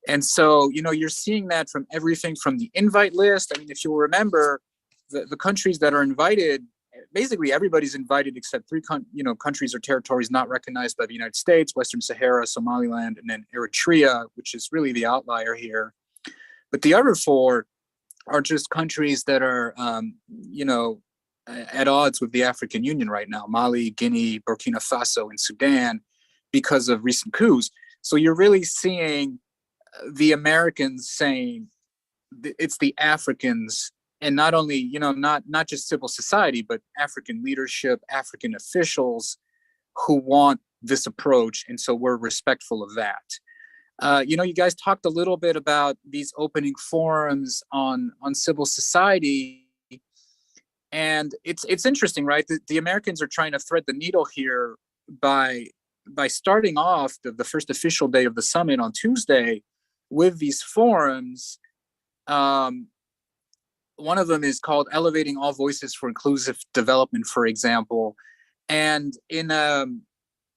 And so, you're seeing that from everything from the invite list. I mean, if you'll remember, the countries that are invited, basically everybody's invited except three countries or territories not recognized by the United States: Western Sahara, Somaliland, and then Eritrea, which is really the outlier here. But the other four are just countries that are, at odds with the African Union right now: Mali, Guinea, Burkina Faso, and Sudan, because of recent coups. So you're really seeing the Americans saying it's the Africans, and not only, not just civil society, but African leadership, African officials who want this approach. And so we're respectful of that. You guys talked a little bit about these opening forums on civil society. And it's interesting, right? The Americans are trying to thread the needle here by starting off the first official day of the summit on Tuesday with these forums. One of them is called Elevating All Voices for Inclusive Development, for example. And in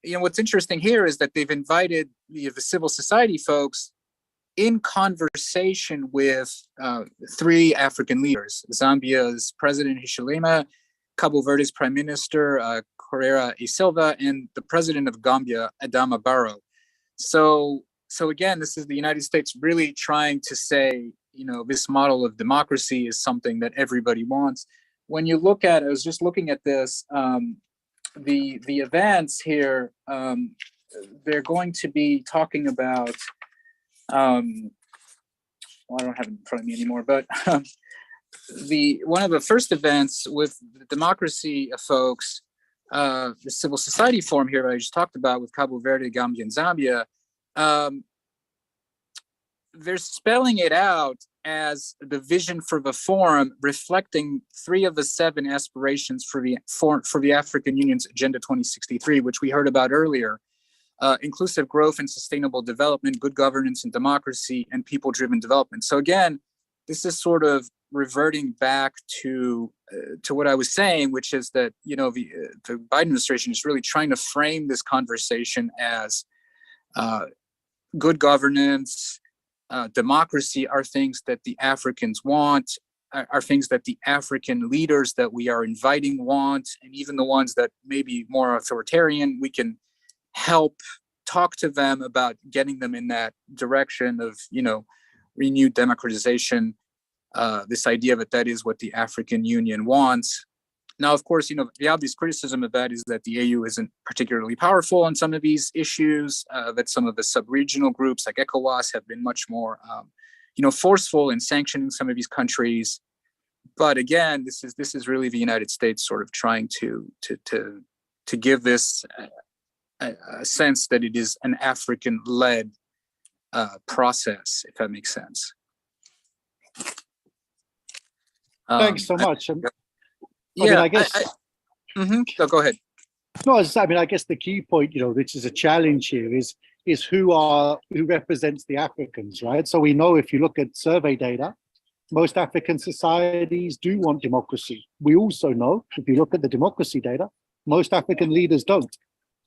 what's interesting here is that they've invited the civil society folks in conversation with three African leaders: Zambia's President Hichilema, Cabo Verde's Prime Minister Correa e Silva, and the President of Gambia, Adama Barrow. So again, this is the United States really trying to say, this model of democracy is something that everybody wants. When you look at, I was just looking at this, the events here, they're going to be talking about, I don't have it in front of me anymore, but one of the first events with the democracy folks, the civil society forum here that I just talked about with Cabo Verde, Gambia, and Zambia, they're spelling it out as the vision for the forum, reflecting 3 of the 7 aspirations for the African Union's Agenda 2063, which we heard about earlier: inclusive growth and sustainable development, good governance and democracy, and people-driven development. So again, this is sort of reverting back to what I was saying, which is that the Biden administration is really trying to frame this conversation as good governance, democracy are things that the Africans want, are things that the African leaders that we are inviting want, and even the ones that may be more authoritarian, we can help talk to them about getting them in that direction of, renewed democratization. This idea that is what the African Union wants. Now, of course, the obvious criticism of that is that the AU isn't particularly powerful on some of these issues, that some of the sub-regional groups like ECOWAS have been much more, forceful in sanctioning some of these countries. But again, this is really the United States sort of trying to give this a sense that it is an African-led process, if that makes sense. Thanks so much. Yeah, I guess. So go ahead. No, I guess the key point, which is a challenge here, is who represents the Africans, right? So we know, if you look at survey data, most African societies do want democracy. We also know, if you look at the democracy data, most African leaders don't.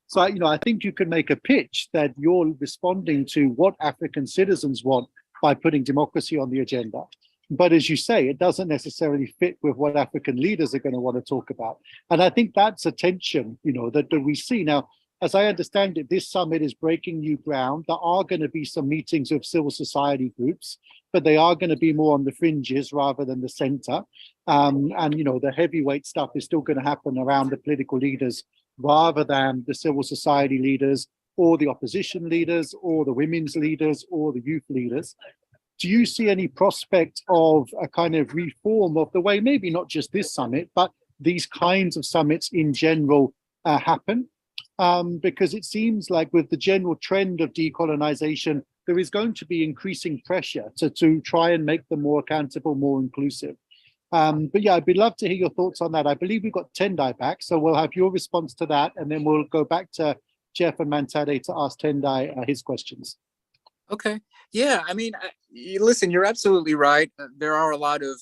So, I think you can make a pitch that you're responding to what African citizens want by putting democracy on the agenda. But as you say, it doesn't necessarily fit with what African leaders are going to want to talk about. And I think that's a tension, that we see. Now, as I understand it, this summit is breaking new ground. There are going to be some meetings with civil society groups, but they are going to be more on the fringes rather than the center. And the heavyweight stuff is still going to happen around the political leaders rather than the civil society leaders or the opposition leaders or the women's leaders or the youth leaders. Do you see any prospect of a kind of reform of the way, maybe not just this summit, but these kinds of summits in general happen? Because it seems like with the general trend of decolonization, there is going to be increasing pressure to try and make them more accountable, more inclusive. But yeah, I'd be love to hear your thoughts on that. I believe we've got Tendai back, so we'll have your response to that, and then we'll go back to Jeff and Mantade to ask Tendai his questions. Okay. Yeah. Listen, you're absolutely right. There are a lot of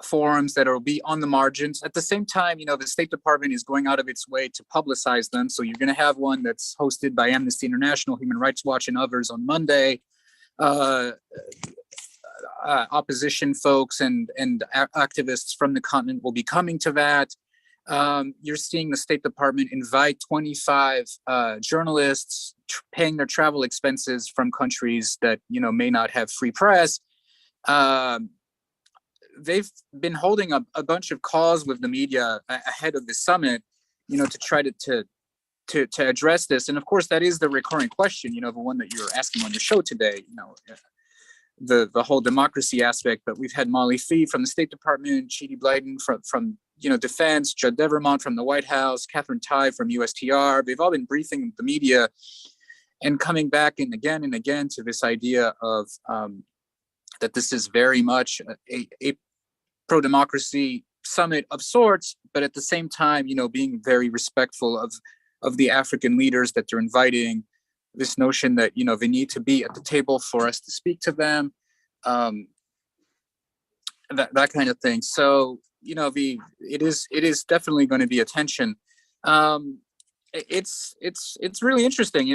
forums that will be on the margins. At the same time, the State Department is going out of its way to publicize them. So you're going to have one that's hosted by Amnesty International, Human Rights Watch, and others on Monday. Opposition folks and activists from the continent will be coming to that. You're seeing the State Department invite 25 journalists paying their travel expenses from countries that may not have free press. They've been holding a bunch of calls with the media ahead of the summit, to try to address this. And of course, that is the recurring question, the one that you're asking on your show today, the whole democracy aspect. But we've had Molly Fee from the State Department, Chidi Blyden from Defense, Judd Devermont from the White House, Catherine Tai from USTR. They've all been briefing the media and coming back and again to this idea of that this is very much a pro-democracy summit of sorts, but at the same time, being very respectful of the African leaders that they're inviting. This notion that they need to be at the table for us to speak to them, that kind of thing. So it is definitely going to be a tension. It's really interesting.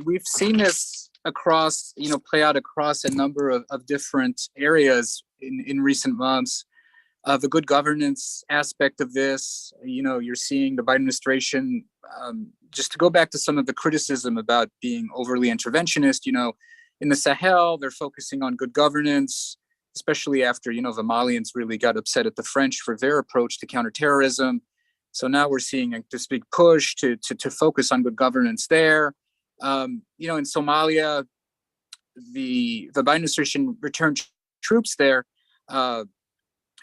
We've seen this across play out across a number of different areas in recent months. The good governance aspect of this, you're seeing the Biden administration, just to go back to some of the criticism about being overly interventionist, in the Sahel, they're focusing on good governance, especially after, the Malians really got upset at the French for their approach to counterterrorism. So now we're seeing this big push to focus on good governance there. In Somalia, the Biden administration returned troops there.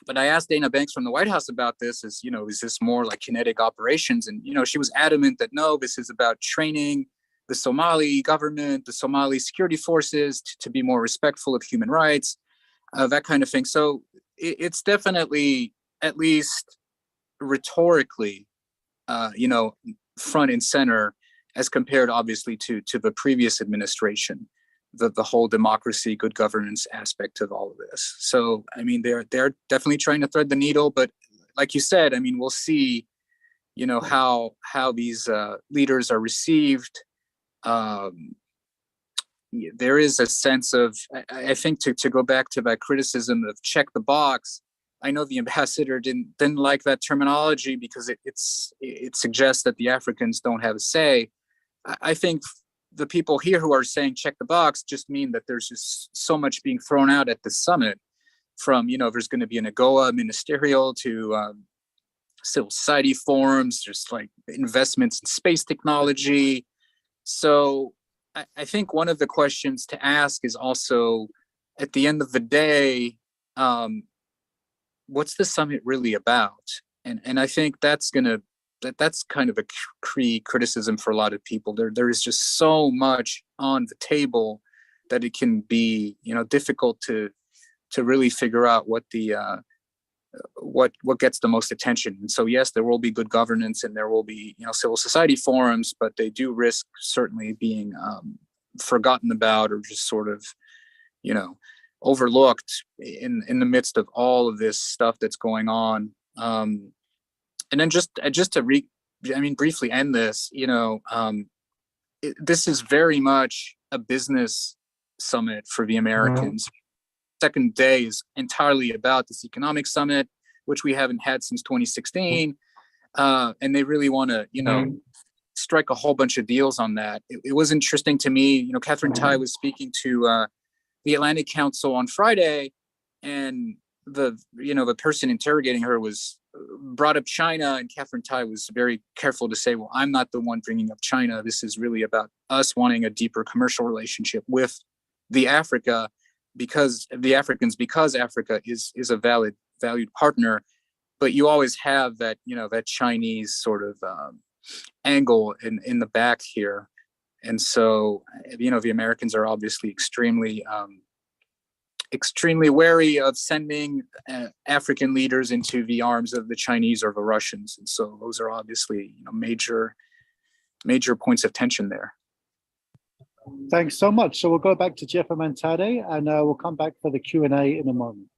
But I asked Dana Banks from the White House about this, is this more like kinetic operations? And, she was adamant that no, this is about training the Somali government, the Somali security forces to be more respectful of human rights, that kind of thing. So it's definitely, at least rhetorically, front and center as compared obviously to the previous administration. The whole democracy, good governance aspect of all of this. So, they're definitely trying to thread the needle, but like you said, we'll see, how these leaders are received. There is a sense of, I think to go back to that criticism of check the box. I know the ambassador didn't like that terminology because it suggests that the Africans don't have a say. I think the people here who are saying check the box just mean that there's just so much being thrown out at the summit, from there's going to be an AGOA ministerial to civil society forums, just like investments in space technology. So I think one of the questions to ask is also, at the end of the day, what's the summit really about? And I think that's kind of a key criticism for a lot of people. There is just so much on the table that it can be, difficult to really figure out what the what gets the most attention. And so yes, there will be good governance and there will be civil society forums, but they do risk certainly being forgotten about or just sort of overlooked in the midst of all of this stuff that's going on. And then just to briefly end this, this is very much a business summit for the Americans. Second day is entirely about this economic summit, which we haven't had since 2016. And they really want to, strike a whole bunch of deals on that. It was interesting to me, Catherine Tai was speaking to the Atlantic Council on Friday, and the person interrogating her brought up China, and Catherine Tai was very careful to say, well, I'm not the one bringing up China. This is really about us wanting a deeper commercial relationship with the Africa, because Africa is a valued partner. But you always have that, that Chinese sort of angle in the back here. And so, the Americans are obviously extremely wary of sending African leaders into the arms of the Chinese or the Russians. And so those are obviously, major points of tension there. Thanks so much. So we'll go back to Jeff Amantade, and we'll come back for the Q&A in a moment.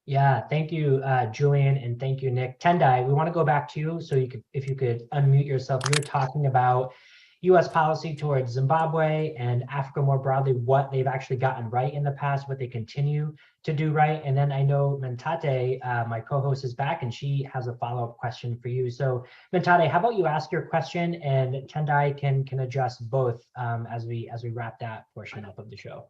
Yeah, thank you, Julian, and thank you, Nick. Tendai, we want to go back to you. So if you could unmute yourself, you were talking about U.S. policy towards Zimbabwe and Africa more broadly, what they've actually gotten right in the past, what they continue to do right. And then I know Mentate, my co-host, is back, and she has a follow-up question for you. So Mentate, how about you ask your question, and Tendai can adjust both as we wrap that portion up of the show.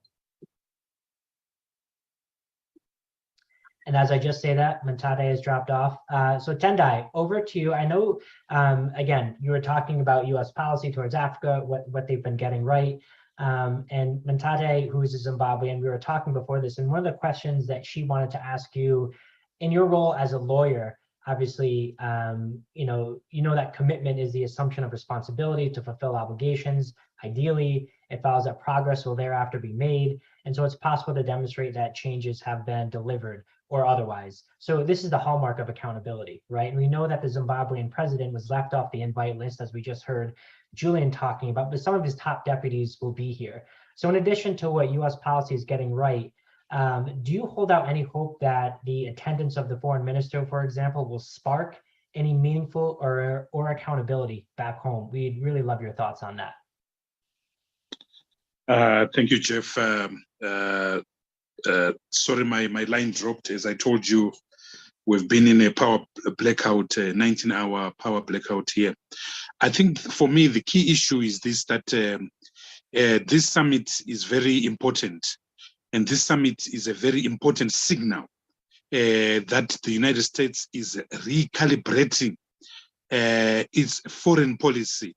And as I just say that, Mentate has dropped off. So Tendai, over to you. I know, again, you were talking about U.S. policy towards Africa, what they've been getting right. And Mentate, who is a Zimbabwean, we were talking before this, and one of the questions that she wanted to ask you, in your role as a lawyer, obviously, you know that commitment is the assumption of responsibility to fulfill obligations. Ideally, it follows that progress will thereafter be made. And so it's possible to demonstrate that changes have been delivered or otherwise. So this is the hallmark of accountability, right? And we know that the Zimbabwean president was left off the invite list, as we just heard Julian talking about, but some of his top deputies will be here. So in addition to what US policy is getting right, do you hold out any hope that the attendance of the foreign minister, for example, will spark any meaningful or accountability back home? We'd really love your thoughts on that. Thank you, Jeff. Sorry, my line dropped. As I told you, we've been in a power blackout, 19-hour power blackout here. I think for me, the key issue is this, that this summit is very important. And this summit is a very important signal that the United States is recalibrating its foreign policy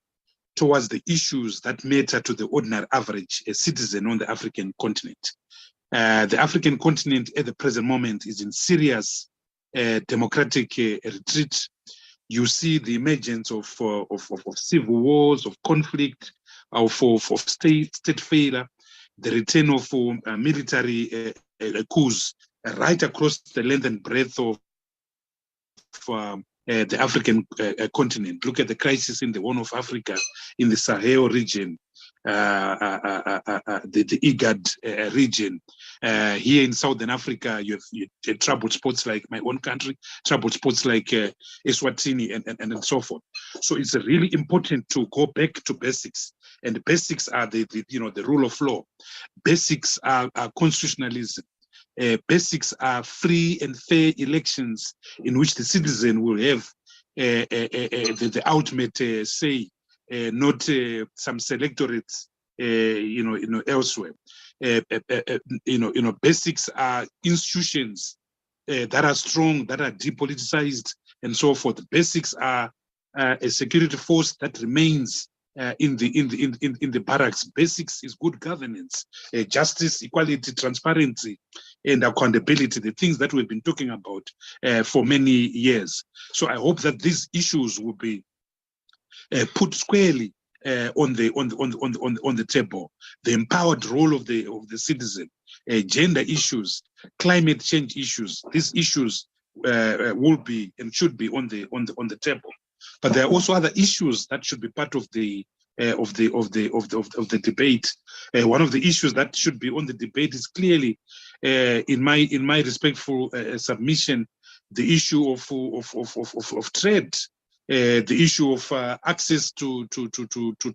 towards the issues that matter to the ordinary average citizen on the African continent. The African continent at the present moment is in serious democratic retreat. You see the emergence of civil wars, of conflict, of state failure, the return of military coups right across the length and breadth of the African continent. Look at the crisis in the Horn of Africa, in the Sahel region, the IGAD region. Here in Southern Africa, you have troubled spots like my own country, troubled spots like Eswatini, and so forth. So it's really important to go back to basics. And the basics are the rule of law. Basics are constitutionalism. Basics are free and fair elections in which the citizen will have the ultimate say, not some selectorates, elsewhere. Basics are institutions that are strong, that are depoliticized, and so forth. Basics are a security force that remains in the barracks. Basics is good governance, justice, equality, transparency, and accountability, the things that we've been talking about for many years. So I hope that these issues will be put squarely on the table. The empowered role of the citizen, gender issues, climate change issues. These issues will be and should be on the table. But there are also other issues that should be part of the debate. One of the issues that should be on the debate is clearly, in my respectful submission, the issue of trade, the issue of access to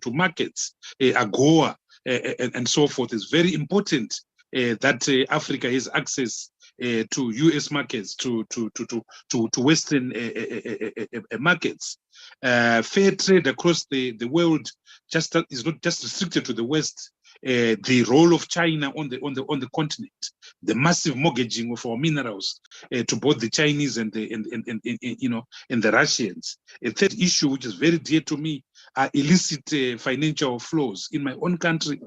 markets, AGOA, and so forth. Is very important that Africa has access to U.S. markets, to Western markets. Fair trade across the world is not just restricted to the West. The role of China on the continent, the massive mortgaging of our minerals to both the Chinese and the Russians. A third issue, which is very dear to me, are illicit financial flows. In my own country,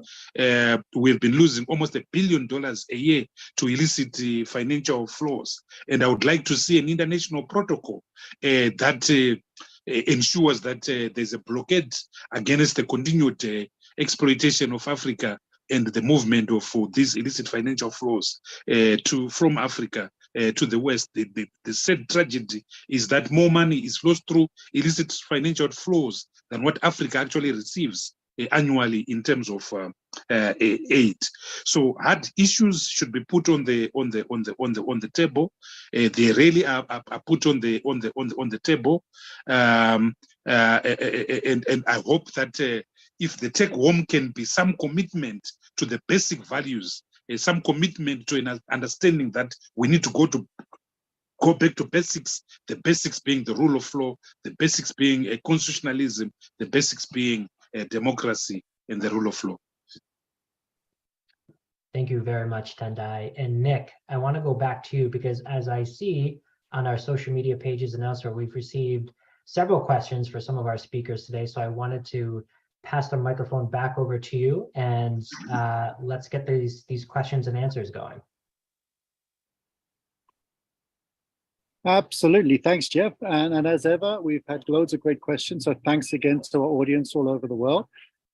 we've been losing almost $1 billion a year to illicit financial flows, and I would like to see an international protocol that ensures that there's a blockade against the continued exploitation of Africa and the movement of these illicit financial flows from Africa to the West. The sad tragedy is that more money is lost through illicit financial flows than what Africa actually receives annually in terms of aid. So hard issues should be put on the table. They really are put on the table, and I hope that if the take home can be some commitment to the basic values, some commitment to an understanding that we need to go back to basics, the basics being the rule of law, the basics being a constitutionalism, the basics being a democracy and the rule of law. Thank you very much, Tendai. And Nick, I want to go back to you because as I see on our social media pages and elsewhere, we've received several questions for some of our speakers today. So I wanted to pass the microphone back over to you and let's get these questions and answers going. Absolutely. Thanks, Jeff. And as ever, we've had loads of great questions. So thanks again to our audience all over the world.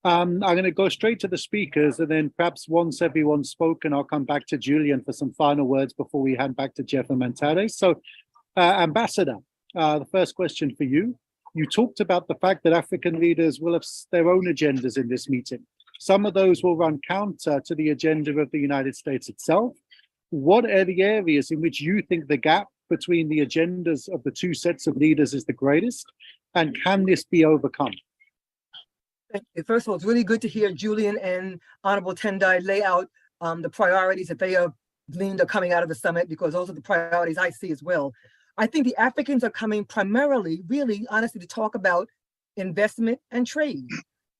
I'm going to go straight to the speakers, and then perhaps once everyone's spoken, I'll come back to Julian for some final words before we hand back to Jeff and Mantade. So, Ambassador, the first question for you. You talked about the fact that African leaders will have their own agendas in this meeting. Some of those will run counter to the agenda of the United States itself. What are the areas in which you think the gap between the agendas of the two sets of leaders is the greatest? And can this be overcome? Thank you. First of all, it's really good to hear Julian and Honorable Tendai lay out the priorities that they have gleaned are coming out of the summit, because those are the priorities I see as well. I think the Africans are coming primarily, really, honestly, to talk about investment and trade.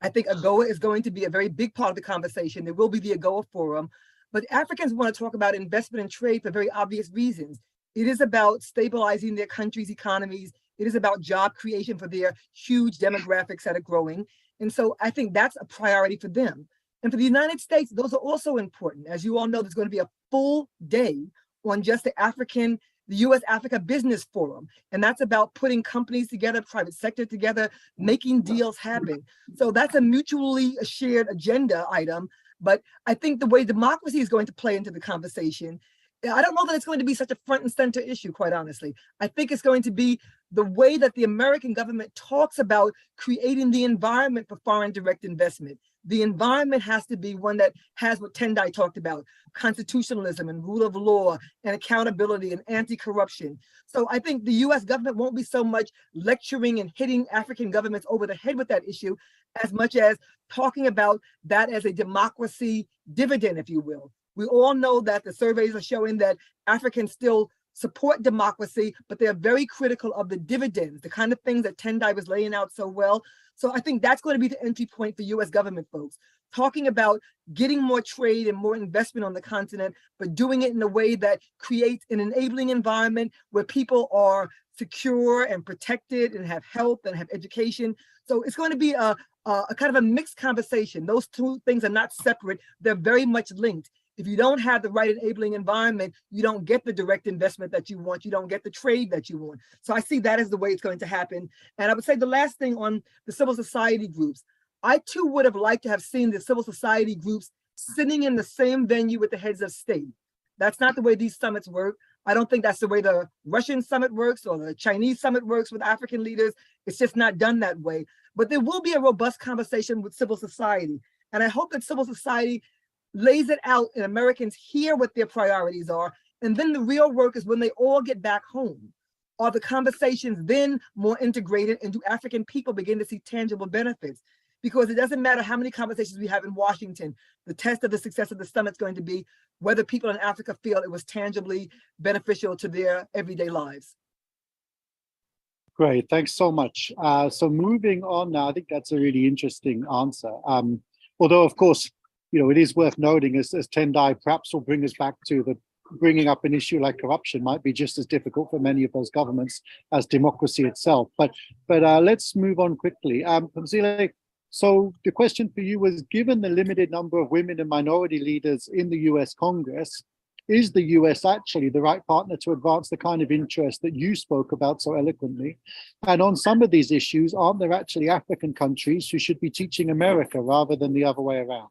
I think AGOA is going to be a very big part of the conversation. There will be the AGOA forum, but Africans want to talk about investment and trade for very obvious reasons. It is about stabilizing their country's economies. It is about job creation for their huge demographics that are growing. And so I think that's a priority for them. And for the United States, those are also important. As you all know, there's going to be a full day on just the US-Africa Business Forum. And that's about putting companies together, private sector together, making deals happen. So that's a mutually shared agenda item. But I think the way democracy is going to play into the conversation, I don't know that it's going to be such a front and center issue, quite honestly. I think it's going to be the way that the American government talks about creating the environment for foreign direct investment. The environment has to be one that has what Tendai talked about, constitutionalism and rule of law and accountability and anti-corruption. So I think the US government won't be so much lecturing and hitting African governments over the head with that issue, as much as talking about that as a democracy dividend, if you will. We all know that the surveys are showing that Africans still support democracy, but they're very critical of the dividends, the kind of things that Tendai was laying out so well. So I think that's going to be the entry point for US government folks, talking about getting more trade and more investment on the continent, but doing it in a way that creates an enabling environment where people are secure and protected and have health and have education. So it's going to be a kind of a mixed conversation. Those two things are not separate. They're very much linked. If you don't have the right enabling environment, you don't get the direct investment that you want. You don't get the trade that you want. So I see that as the way it's going to happen. And I would say the last thing on the civil society groups, I too would have liked to have seen the civil society groups sitting in the same venue with the heads of state. That's not the way these summits work. I don't think that's the way the Russian summit works or the Chinese summit works with African leaders. It's just not done that way. But there will be a robust conversation with civil society. And I hope that civil society lays it out and Americans hear what their priorities are. And then the real work is when they all get back home. Are the conversations then more integrated, and do African people begin to see tangible benefits? Because it doesn't matter how many conversations we have in Washington, the test of the success of the summit is going to be whether people in Africa feel it was tangibly beneficial to their everyday lives. Great, thanks so much. So moving on now, I think that's a really interesting answer. Although, of course, you know, it is worth noting, as Tendai perhaps will bring us back to the bringing up an issue like corruption might be just as difficult for many of those governments as democracy itself. But let's move on quickly. Mzile, so the question for you was, given the limited number of women and minority leaders in the US Congress, is the US actually the right partner to advance the kind of interest that you spoke about so eloquently? And on some of these issues, aren't there actually African countries who should be teaching America rather than the other way around?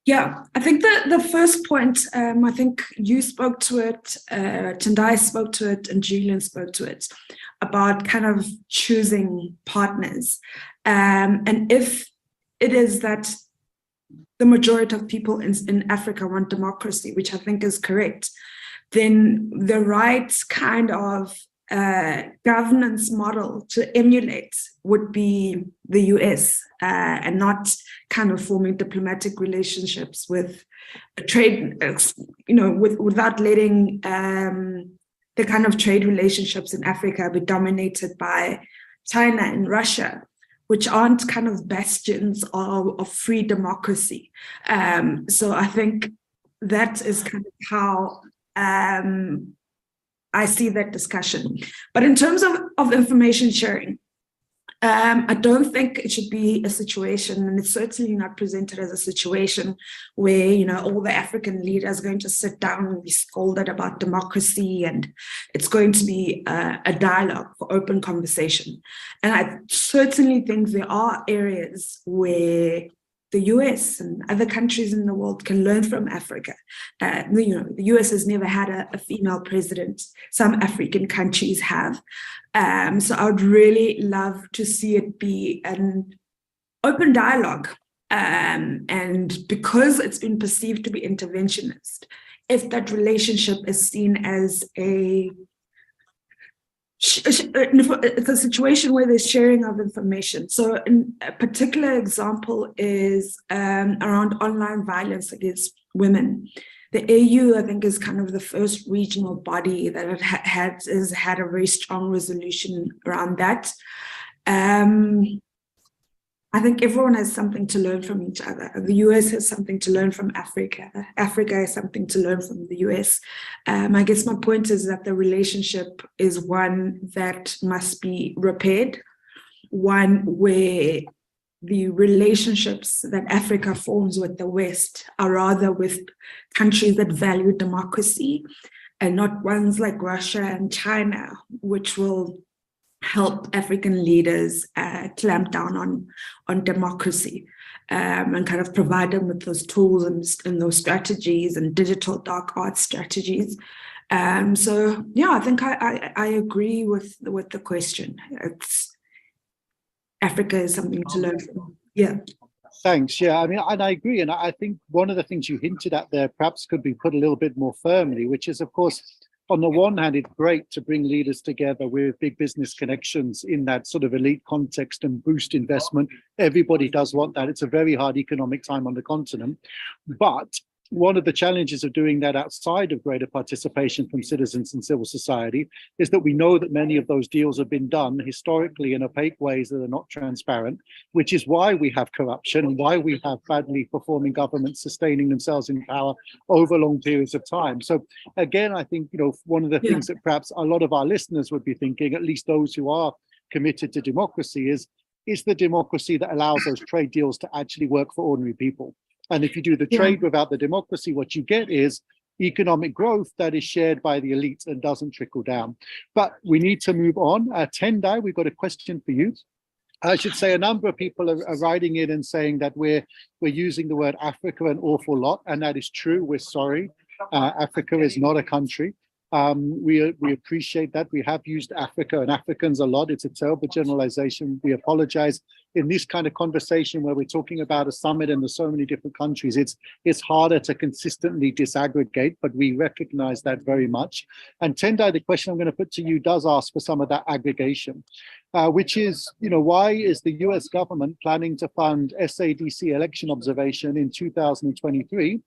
Yeah, I think the first point, I think you spoke to it, Tendai spoke to it, and Julian spoke to it, about kind of choosing partners. And if it is that the majority of people in Africa want democracy, which I think is correct, then the right kind of governance model to emulate would be the US, and not kind of forming diplomatic relationships with trade, without letting the kind of trade relationships in Africa be dominated by China and Russia, which aren't kind of bastions of free democracy. So I think that is kind of how I see that discussion. But in terms of information sharing, I don't think it should be a situation, and it's certainly not presented as a situation where, all the African leaders are going to sit down and be scolded about democracy, and it's going to be a dialogue for open conversation. And I certainly think there are areas where the US and other countries in the world can learn from Africa. The US has never had a female president. Some African countries have. So I would really love to see it be an open dialogue. And because it's been perceived to be interventionist, if that relationship is seen as it's a situation where there's sharing of information. So a particular example is around online violence against women. The AU, I think, is kind of the first regional body that has had a very strong resolution around that. I think everyone has something to learn from each other. The US has something to learn from Africa. Africa has something to learn from the US. I guess my point is that the relationship is one that must be repaired, one where the relationships that Africa forms with the West are rather with countries that value democracy, and not ones like Russia and China, which will help African leaders clamp down on democracy, and kind of provide them with those tools and those strategies and digital dark arts strategies. So yeah, I think I agree with the question. Africa is something to learn from. Yeah. Thanks. Yeah, I mean, and I agree. And I think one of the things you hinted at there perhaps could be put a little bit more firmly, which is, of course, on the one hand, it's great to bring leaders together with big business connections in that sort of elite context and boost investment. Everybody does want that. It's a very hard economic time on the continent. But one of the challenges of doing that outside of greater participation from citizens and civil society is that we know that many of those deals have been done historically in opaque ways that are not transparent, which is why we have corruption and why we have badly performing governments sustaining themselves in power over long periods of time. So again, I think, one of the things that perhaps a lot of our listeners would be thinking, at least those who are committed to democracy, is the democracy that allows those trade deals to actually work for ordinary people. And if you do the trade without the democracy, what you get is economic growth that is shared by the elite and doesn't trickle down. But we need to move on. Tendai, we've got a question for you. I should say a number of people are writing in and saying that we're using the word Africa an awful lot, and that is true. We're sorry. Africa is not a country. We appreciate that. We have used Africa and Africans a lot. It's a terrible generalization. We apologize. In this kind of conversation where we're talking about a summit and there's so many different countries, it's harder to consistently disaggregate, but we recognize that very much. And Tendai, the question I'm going to put to you does ask for some of that aggregation, which is, why is the US government planning to fund SADC election observation in 2023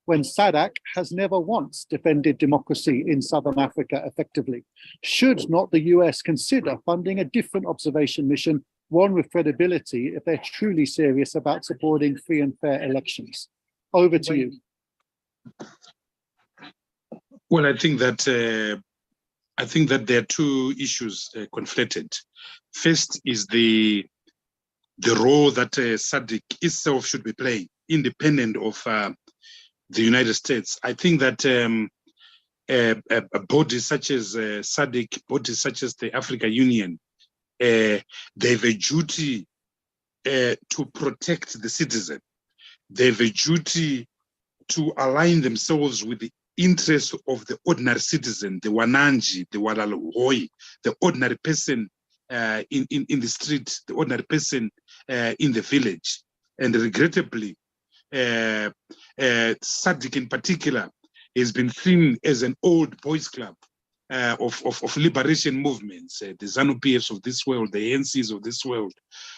when SADC has never once defended democracy in Southern Africa effectively? Should not the US consider funding a different observation mission, one with credibility, if they're truly serious about supporting free and fair elections? Over to you. Well, I think that there are two issues conflated. First is the role that SADC itself should be playing, independent of the United States. I think that bodies such as SADC, bodies such as the African Union, they have a duty to protect the citizen. They have a duty to align themselves with the interests of the ordinary citizen, the Wananji, the Walalhoi, the ordinary person in the street, the ordinary person in the village. And regrettably, SADC in particular has been seen as an old boys club of liberation movements, the ZANU-PFs of this world, the ANCs of this world,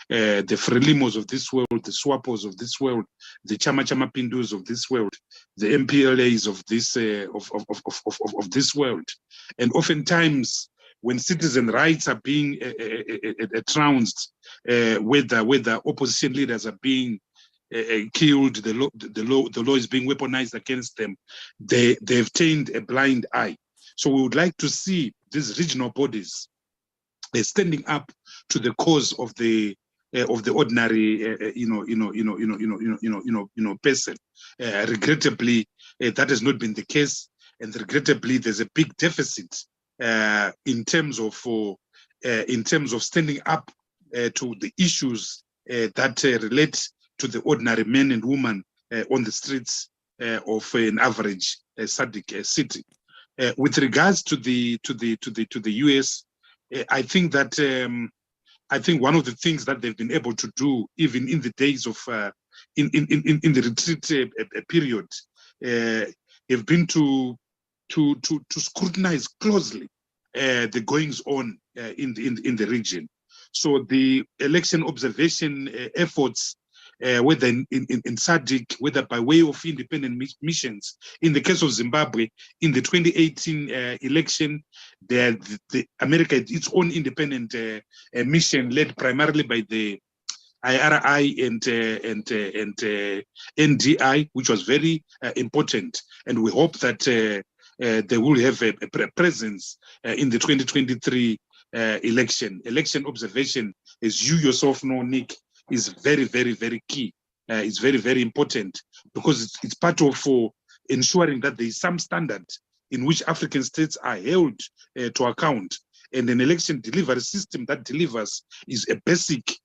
the Frelimos of this world, the SWAPOs of this world, the Chama Pindus of this world, the MPLAs of this of this world. And oftentimes, when citizen rights are being trounced, whether opposition leaders are being killed, the law is being weaponized against them, they've turned a blind eye. So we would like to see these regional bodies standing up to the cause of the ordinary person. Regrettably, that has not been the case, and regrettably, there's a big deficit in terms of standing up to the issues that relate to the ordinary men and women on the streets of an average SADC city. With regards to the US, I think that one of the things that they've been able to do, even in the days of in the retreat period, have been to scrutinize closely the goings on in the region. So the election observation efforts, whether in SADC, whether by way of independent missions. In the case of Zimbabwe, in the 2018 election, the America had its own independent mission led primarily by the IRI and NDI, which was very important. And we hope that they will have a presence in the 2023 election. Election observation, as you yourself know, Nick, is very, very, very key. It's very, very important because it's part of ensuring that there is some standard in which African states are held to account. And an election delivery system that delivers is a basic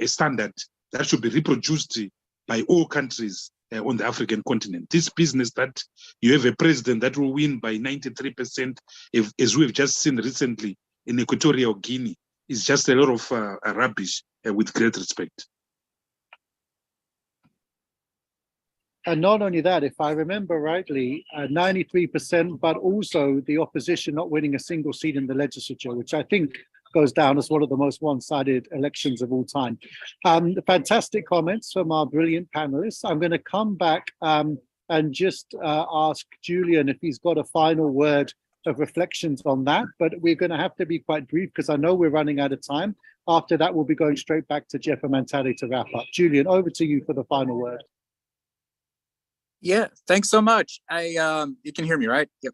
standard that should be reproduced by all countries on the African continent. This business that you have a president that will win by 93%, as we've just seen recently in Equatorial Guinea, is just a lot of rubbish, with great respect. And not only that, if I remember rightly, 93%, but also the opposition not winning a single seat in the legislature, which I think goes down as one of the most one-sided elections of all time. Fantastic comments from our brilliant panelists. I'm going to come back and just ask Julian if he's got a final word of reflections on that, but we're going to have to be quite brief because I know we're running out of time. After that, we'll be going straight back to Jeff and Mantade to wrap up. Julian, over to you for the final word. Yeah, thanks so much. You can hear me, right? Yep.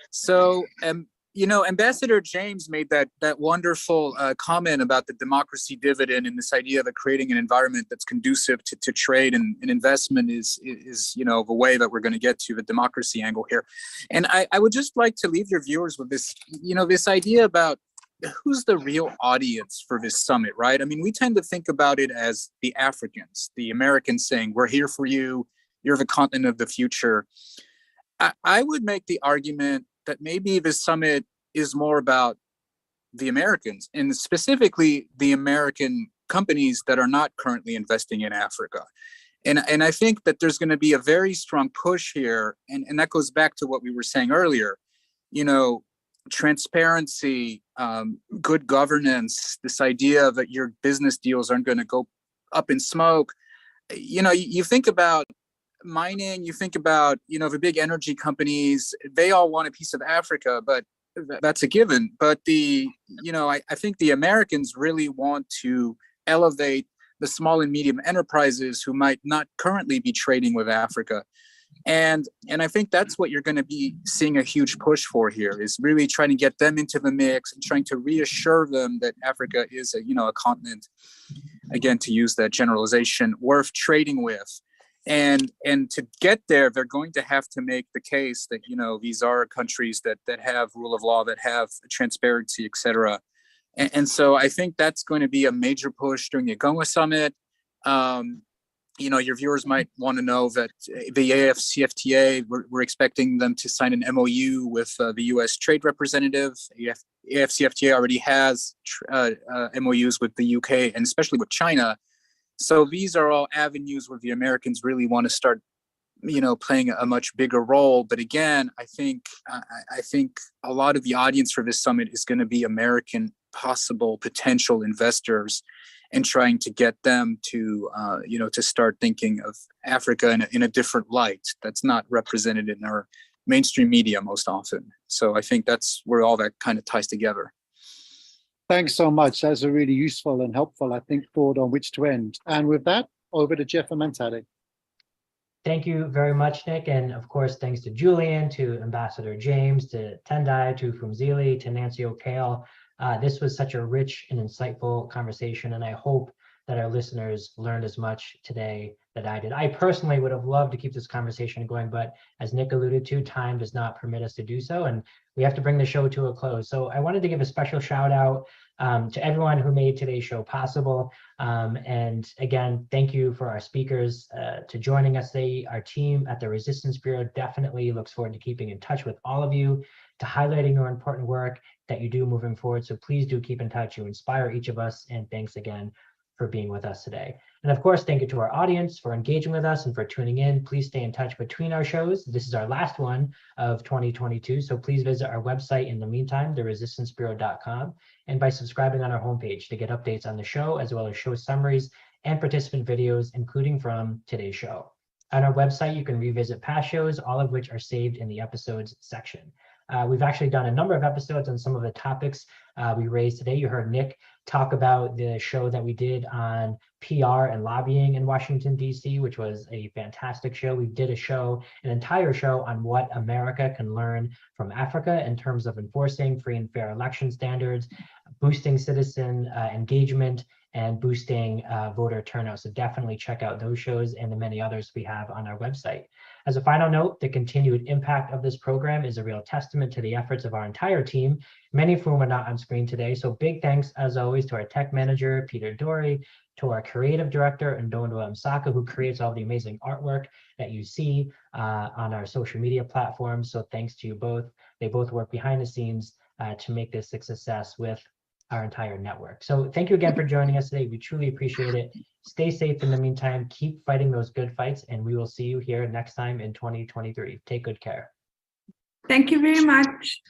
So, Ambassador James made that wonderful comment about the democracy dividend and this idea of creating an environment that's conducive to trade and investment is the way that we're going to get to the democracy angle here. And I would just like to leave your viewers with this, this idea about who's the real audience for this summit, right? I mean, we tend to think about it as the Africans, the Americans saying, we're here for you. You're the continent of the future. I would make the argument that maybe this summit is more about the Americans and specifically the American companies that are not currently investing in Africa. And I think that there's going to be a very strong push here. And that goes back to what we were saying earlier, transparency, good governance, this idea that your business deals aren't going to go up in smoke. You think about mining, you think about, the big energy companies, they all want a piece of Africa, but that's a given. But I think the Americans really want to elevate the small and medium enterprises who might not currently be trading with Africa. And I think that's what you're going to be seeing a huge push for here, is really trying to get them into the mix and trying to reassure them that Africa is a continent, again, to use that generalization, worth trading with. And to get there, they're going to have to make the case that, these are countries that have rule of law, that have transparency, et cetera. And so I think that's going to be a major push during the AGOA summit. Your viewers might want to know that the AFCFTA, we're expecting them to sign an MOU with the U.S. Trade Representative. AFCFTA already has MOUs with the UK and especially with China. So these are all avenues where the Americans really want to start, playing a much bigger role. But again, I think a lot of the audience for this summit is going to be American possible potential investors, and trying to get them to to start thinking of Africa in a different light that's not represented in our mainstream media most often. So I think that's where all that kind of ties together. Thanks so much. That's a really useful and helpful, I think, thought on which to end. And with that, over to Jeff and Mantade. Thank you very much, Nick. And of course, thanks to Julian, to Ambassador James, to Tendai, to Fumzili, to Nancy O'Kale. This was such a rich and insightful conversation, and I hope that our listeners learned as much today that I did. I personally would have loved to keep this conversation going, but as Nick alluded to, time does not permit us to do so, and we have to bring the show to a close. So I wanted to give a special shout out to everyone who made today's show possible. And again, thank you for our speakers to joining us today. Our team at the Resistance Bureau definitely looks forward to keeping in touch with all of you, to highlighting your important work that you do moving forward. So please do keep in touch. You inspire each of us. And thanks again for being with us today. And of course, thank you to our audience for engaging with us and for tuning in. Please stay in touch between our shows. This is our last one of 2022. So please visit our website in the meantime, theresistancebureau.com, and by subscribing on our homepage to get updates on the show, as well as show summaries and participant videos, including from today's show. On our website, you can revisit past shows, all of which are saved in the episodes section. We've actually done a number of episodes on some of the topics we raised today. You heard Nick talk about the show that we did on PR and lobbying in Washington, D.C., which was a fantastic show. We did an entire show on what America can learn from Africa in terms of enforcing free and fair election standards, boosting citizen engagement, and boosting voter turnout. So definitely check out those shows and the many others we have on our website. As a final note, the continued impact of this program is a real testament to the efforts of our entire team, many of whom are not on screen today. So big thanks, as always, to our tech manager, Peter Dory, to our creative director, Ndondo Msaka, who creates all the amazing artwork that you see on our social media platforms. So thanks to you both. They both work behind the scenes to make this a success with our entire network. So thank you again for joining us today. We truly appreciate it. Stay safe in the meantime. Keep fighting those good fights, and we will see you here next time in 2023. Take good care. Thank you very much.